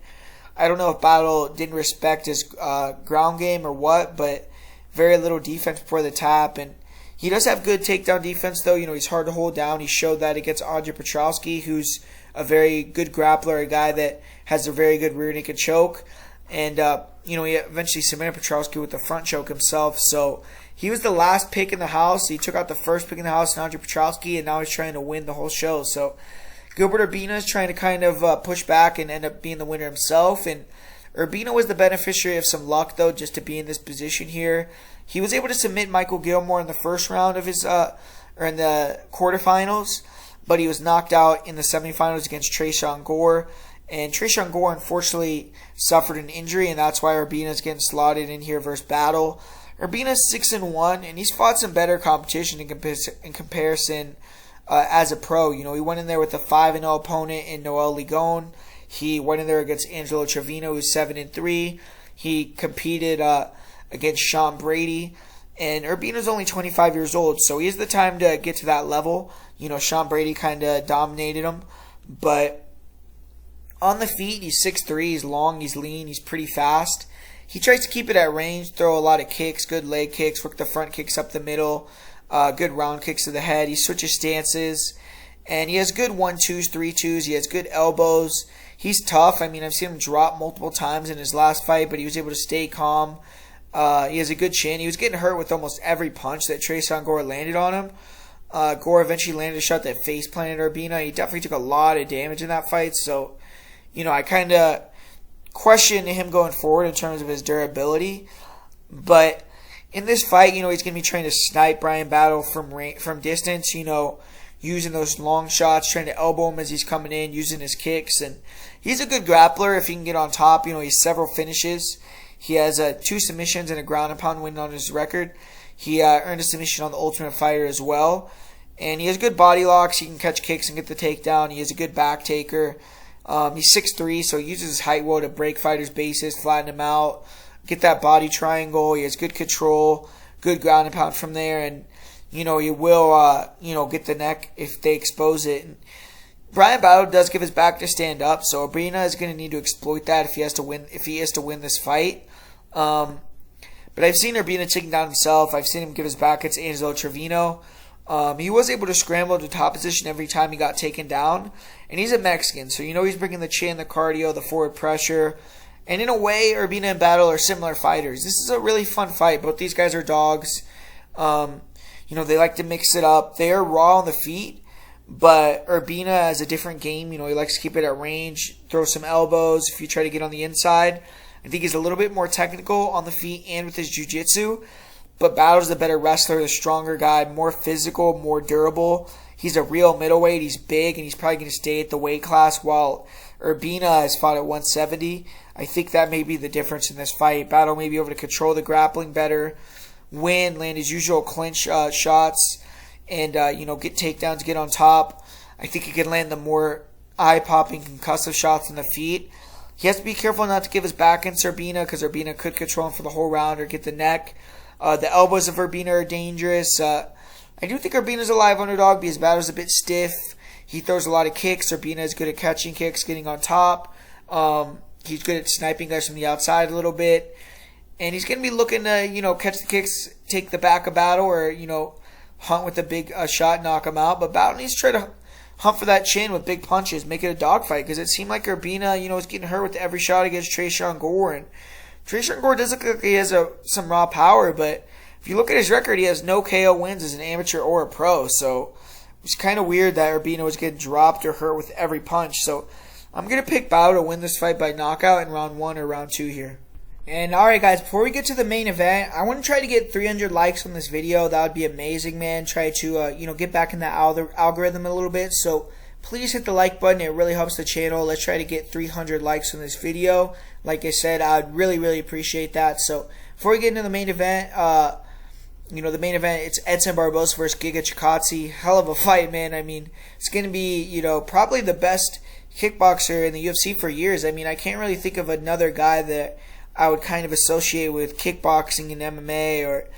I don't know if Battle didn't respect his ground game or what, but very little defense before the tap. And he does have good takedown defense, though. You know, he's hard to hold down. He showed that against Aldrich Petroski, who's a very good grappler, a guy that has a very good rear naked choke. And, you know, he eventually submitted Petroski with the front choke himself. So he was the last pick in the house. He took out the first pick in the house, Aldrich Petroski, and now he's trying to win the whole show. So Gilbert Urbina is trying to kind of push back and end up being the winner himself. And Urbina was the beneficiary of some luck, though, just to be in this position here. He was able to submit Michael Gilmore in the first round of his, or in the quarterfinals, but he was knocked out in the semifinals against Tresean Gore. And Tresean Gore, unfortunately, suffered an injury, and that's why Urbina is getting slotted in here versus Battle. Urbina's 6-1, and he's fought some better competition in comparison as a pro. You know, he went in there with a 5-0 opponent in Noel Ligon. He went in there against Angelo Trevino, who's 7-3. He competed against Sean Brady. And Urbina's only 25 years old, so he has the time to get to that level. You know, Sean Brady kind of dominated him. But on the feet, he's 6'3", he's long, he's lean, he's pretty fast. He tries to keep it at range, throw a lot of kicks, good leg kicks, work the front kicks up the middle, good round kicks to the head. He switches stances, and he has good 1-2s, 3-2s. He has good elbows. He's tough. I mean, I've seen him drop multiple times in his last fight, but he was able to stay calm. He has a good chin. He was getting hurt with almost every punch that Tresean Gore landed on him. Gore eventually landed a shot that face planted Urbina. He definitely took a lot of damage in that fight, so, you know, I kind of question him going forward in terms of his durability. But in this fight, you know, he's going to be trying to snipe Bryan Battle from distance, you know, using those long shots, trying to elbow him as he's coming in, using his kicks. And he's a good grappler if he can get on top. You know, he has several finishes. He has 2 submissions and a ground and pound win on his record. He earned a submission on the Ultimate Fighter as well. And he has good body locks. He can catch kicks and get the takedown. He has a good back taker. He's 6'3", so he uses his height well to break fighters' bases, flatten them out, get that body triangle. He has good control, good ground and pound from there. And, you know, he will, you know, get the neck if they expose it. And Bryan Battle does give his back to stand up, so Urbina is going to need to exploit that if he has to win this fight. But I've seen Urbina taking down himself. I've seen him give his back against Angelo Trevino. He was able to scramble to top position every time he got taken down. And he's a Mexican, so you know he's bringing the chin, the cardio, the forward pressure. And in a way, Urbina and Battle are similar fighters. This is a really fun fight. Both these guys are dogs. They like to mix it up. They are raw on the feet, but Urbina has a different game. He likes to keep it at range, throw some elbows if you try to get on the inside. I think he's a little bit more technical on the feet and with his jiu-jitsu, but Battle's the better wrestler, the stronger guy, more physical, more durable. He's a real middleweight. He's big, and he's probably going to stay at the weight class, while Urbina has fought at 170. I think that may be the difference in this fight. Battle may be able to control the grappling better, land his usual clinch shots, and get takedowns, get on top. I think he can land the more eye-popping concussive shots in the feet. He has to be careful not to give his back against Urbina, because Urbina could control him for the whole round or get the neck. The elbows of Urbina are dangerous. I do think Urbina's a live underdog because Battle's a bit stiff. He throws a lot of kicks. Urbina is good at catching kicks, getting on top. He's good at sniping guys from the outside a little bit. And he's going to be looking to, catch the kicks, take the back of Battle, or, hunt with a big shot, knock him out. But Battle needs to try to hunt for that chin with big punches, make it a dogfight, because it seemed like Urbina, is getting hurt with every shot against Tresean Gore. And Tresean Gore does look like he has some raw power, but if you look at his record, he has no KO wins as an amateur or a pro. So it's kind of weird that Urbina was getting dropped or hurt with every punch. So I'm going to pick Battle to win this fight by knockout in round 1 or round 2 here. And alright guys, before we get to the main event, I want to try to get 300 likes on this video. That would be amazing, man. Try to, get back in the algorithm a little bit. So please hit the like button. It really helps the channel. Let's try to get 300 likes on this video. Like I said, I'd really, really appreciate that. So before we get into the main event, it's Edson Barboza versus Giga Chikadze. Hell of a fight, man. I mean, it's going to be, probably the best kickboxer in the UFC for years. I mean, I can't really think of another guy that I would kind of associate with kickboxing and MMA, or,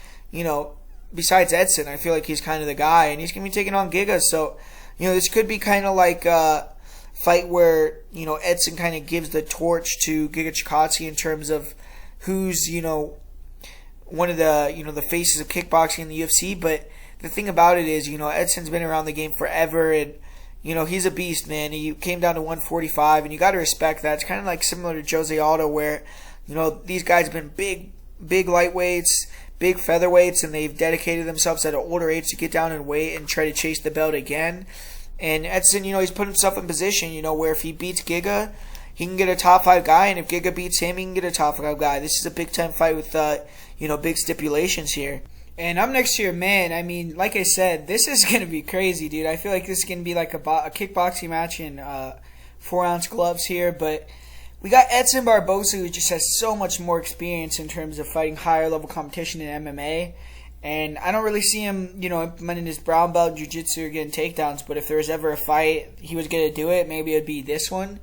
besides Edson. I feel like he's kind of the guy, and he's going to be taking on Giga. So, this could be kind of like a fight where, Edson kind of gives the torch to Giga Chikadze in terms of who's, one of the, the faces of kickboxing in the UFC. But the thing about it is, Edson's been around the game forever, and, he's a beast, man. He came down to 145, and you got to respect that. It's kind of like similar to Jose Aldo, where, these guys have been big lightweights, big featherweights, and they've dedicated themselves at an older age to get down in weight and try to chase the belt again. And Edson, he's put himself in position, where if he beats Giga, he can get a top 5 guy, and if Giga beats him, he can get a top 5 guy. This is a big time fight with, big stipulations here. And up next to your man, I mean, like I said, this is going to be crazy, dude. I feel like this is going to be like a kickboxing match in 4-ounce gloves here, but we got Edson Barboza, who just has so much more experience in terms of fighting higher level competition in MMA. And I don't really see him, implementing his brown belt jiu-jitsu or getting takedowns. But if there was ever a fight he was going to do it, maybe it would be this one.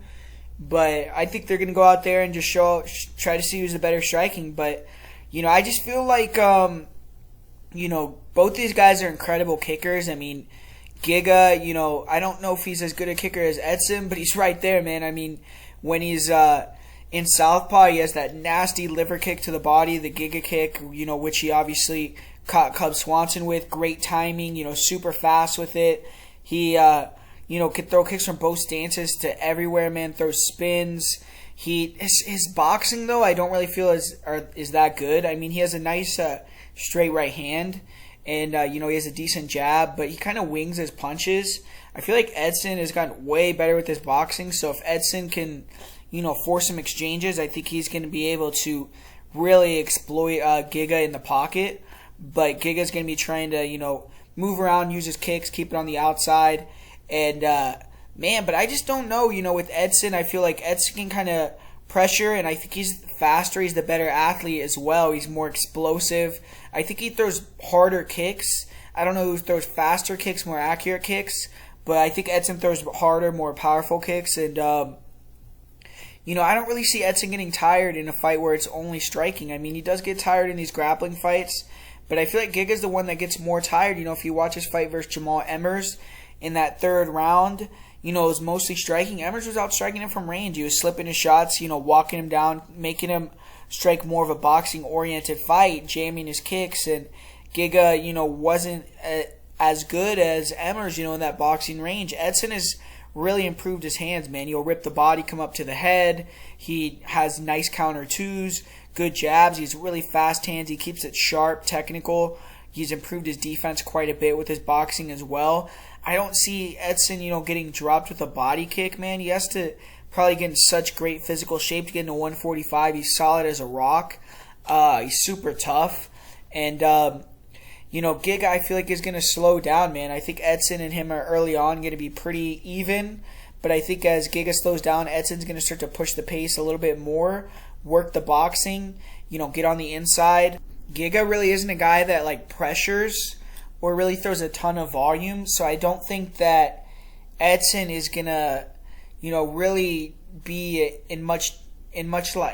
But I think they're going to go out there and just try to see who's the better striking. But, I just feel like, both these guys are incredible kickers. I mean, Giga, I don't know if he's as good a kicker as Edson, but he's right there, man. I mean, when he's in southpaw, he has that nasty liver kick to the body, the Giga kick, which he obviously caught Cub Swanson with. Great timing, super fast with it. He, could throw kicks from both stances to everywhere, man. Throws spins. His boxing, though, I don't really feel is that good. I mean, he has a nice straight right hand, and, he has a decent jab, but he kind of wings his punches. I feel like Edson has gotten way better with his boxing, so if Edson can, force some exchanges, I think he's going to be able to really exploit Giga in the pocket. But Giga's going to be trying to, move around, use his kicks, keep it on the outside. And, but I just don't know, with Edson, I feel like Edson can kind of pressure, and I think he's faster. He's the better athlete as well. He's more explosive. I think he throws harder kicks. I don't know who throws faster kicks, more accurate kicks. But I think Edson throws harder, more powerful kicks. And, I don't really see Edson getting tired in a fight where it's only striking. I mean, he does get tired in these grappling fights. But I feel like Giga's the one that gets more tired. If you watch his fight versus Jamall Emmers in that 3rd round, it was mostly striking. Emmers was out striking him from range. He was slipping his shots, walking him down, making him strike more of a boxing-oriented fight, jamming his kicks. And Giga, wasn't as good as Emmers, in that boxing range. Edson is really improved his hands, man. He'll rip the body, come up to the head. He has nice counter twos, good jabs. He's really fast hands. He keeps it sharp, technical. He's improved his defense quite a bit with his boxing as well. I don't see Edson, getting dropped with a body kick, man. He has to probably get in such great physical shape to get into 145. He's solid as a rock. He's super tough. And, Giga, I feel like is going to slow down, man. I think Edson and him are early on going to be pretty even. But I think as Giga slows down, Edson's going to start to push the pace a little bit more, work the boxing, get on the inside. Giga really isn't a guy that pressures or really throws a ton of volume. So I don't think that Edson is going to, really be in much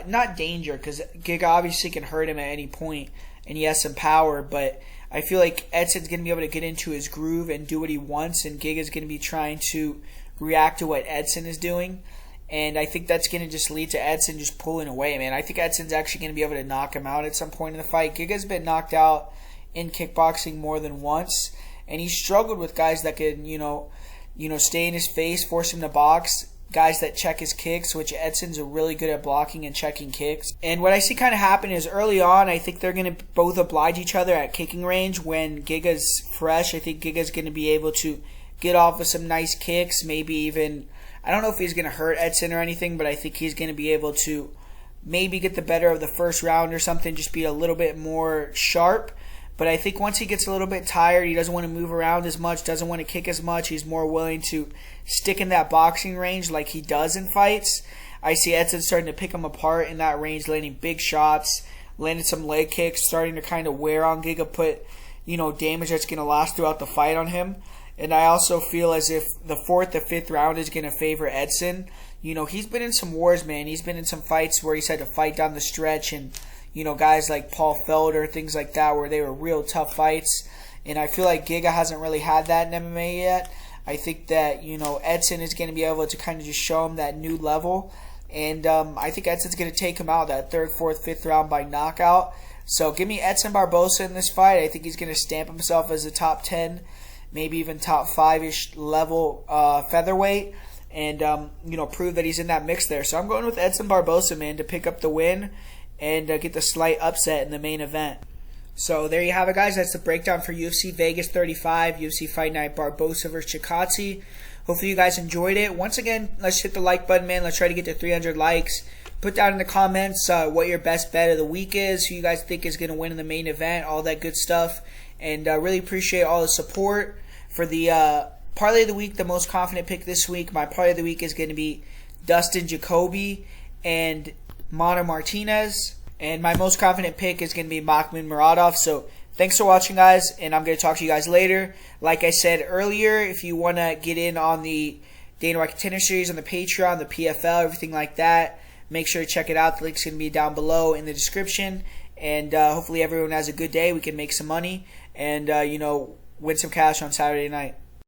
not danger, because Giga obviously can hurt him at any point and he has some power, but I feel like Edson's going to be able to get into his groove and do what he wants, and Giga's going to be trying to react to what Edson is doing. And I think that's going to just lead to Edson just pulling away, man. I think Edson's actually going to be able to knock him out at some point in the fight. Giga's been knocked out in kickboxing more than once, and he's struggled with guys that can, stay in his face, force him to box, guys that check his kicks, which Edson's really good at blocking and checking kicks. And what I see kind of happen is early on, I think they're going to both oblige each other at kicking range. When Giga's fresh, I think Giga's going to be able to get off with some nice kicks, maybe even, I don't know if he's going to hurt Edson or anything, but I think he's going to be able to maybe get the better of the first round or something, just be a little bit more sharp. But I think once he gets a little bit tired, he doesn't want to move around as much, doesn't want to kick as much, he's more willing to stick in that boxing range like he does in fights. I see Edson starting to pick him apart in that range, landing big shots, landing some leg kicks, starting to kind of wear on Giga, put, damage that's going to last throughout the fight on him. And I also feel as if the 4th or 5th round is going to favor Edson. He's been in some wars, man. He's been in some fights where he's had to fight down the stretch, and guys like Paul Felder, things like that, where they were real tough fights. And I feel like Giga hasn't really had that in MMA yet. I think that, Edson is going to be able to kind of just show him that new level. And I think Edson's going to take him out that 3rd, 4th, 5th round by knockout. So give me Edson Barboza in this fight. I think he's going to stamp himself as a top 10, maybe even top 5-ish level featherweight. And, prove that he's in that mix there. So I'm going with Edson Barboza, man, to pick up the win and get the slight upset in the main event. So there you have it, guys. That's the breakdown for UFC Vegas 35, UFC Fight Night Barboza vs. Chikadze. Hopefully you guys enjoyed it. Once again, let's hit the like button, man. Let's try to get to 300 likes. Put down in the comments what your best bet of the week is, who you guys think is going to win in the main event, all that good stuff. And really appreciate all the support. For the parlay of the week, the most confident pick this week, my parlay of the week is going to be Dustin, Jacoby, and Martinez. And my most confident pick is going to be Makhmud. So thanks for watching, guys, and I'm going to talk to you guys later. Like I said earlier, if you want to get in on the Dana White Contender Series, on the Patreon, the PFL, everything like that, make sure to check it out. The link's going to be down below in the description. And hopefully everyone has a good day. We can make some money and, win some cash on Saturday night.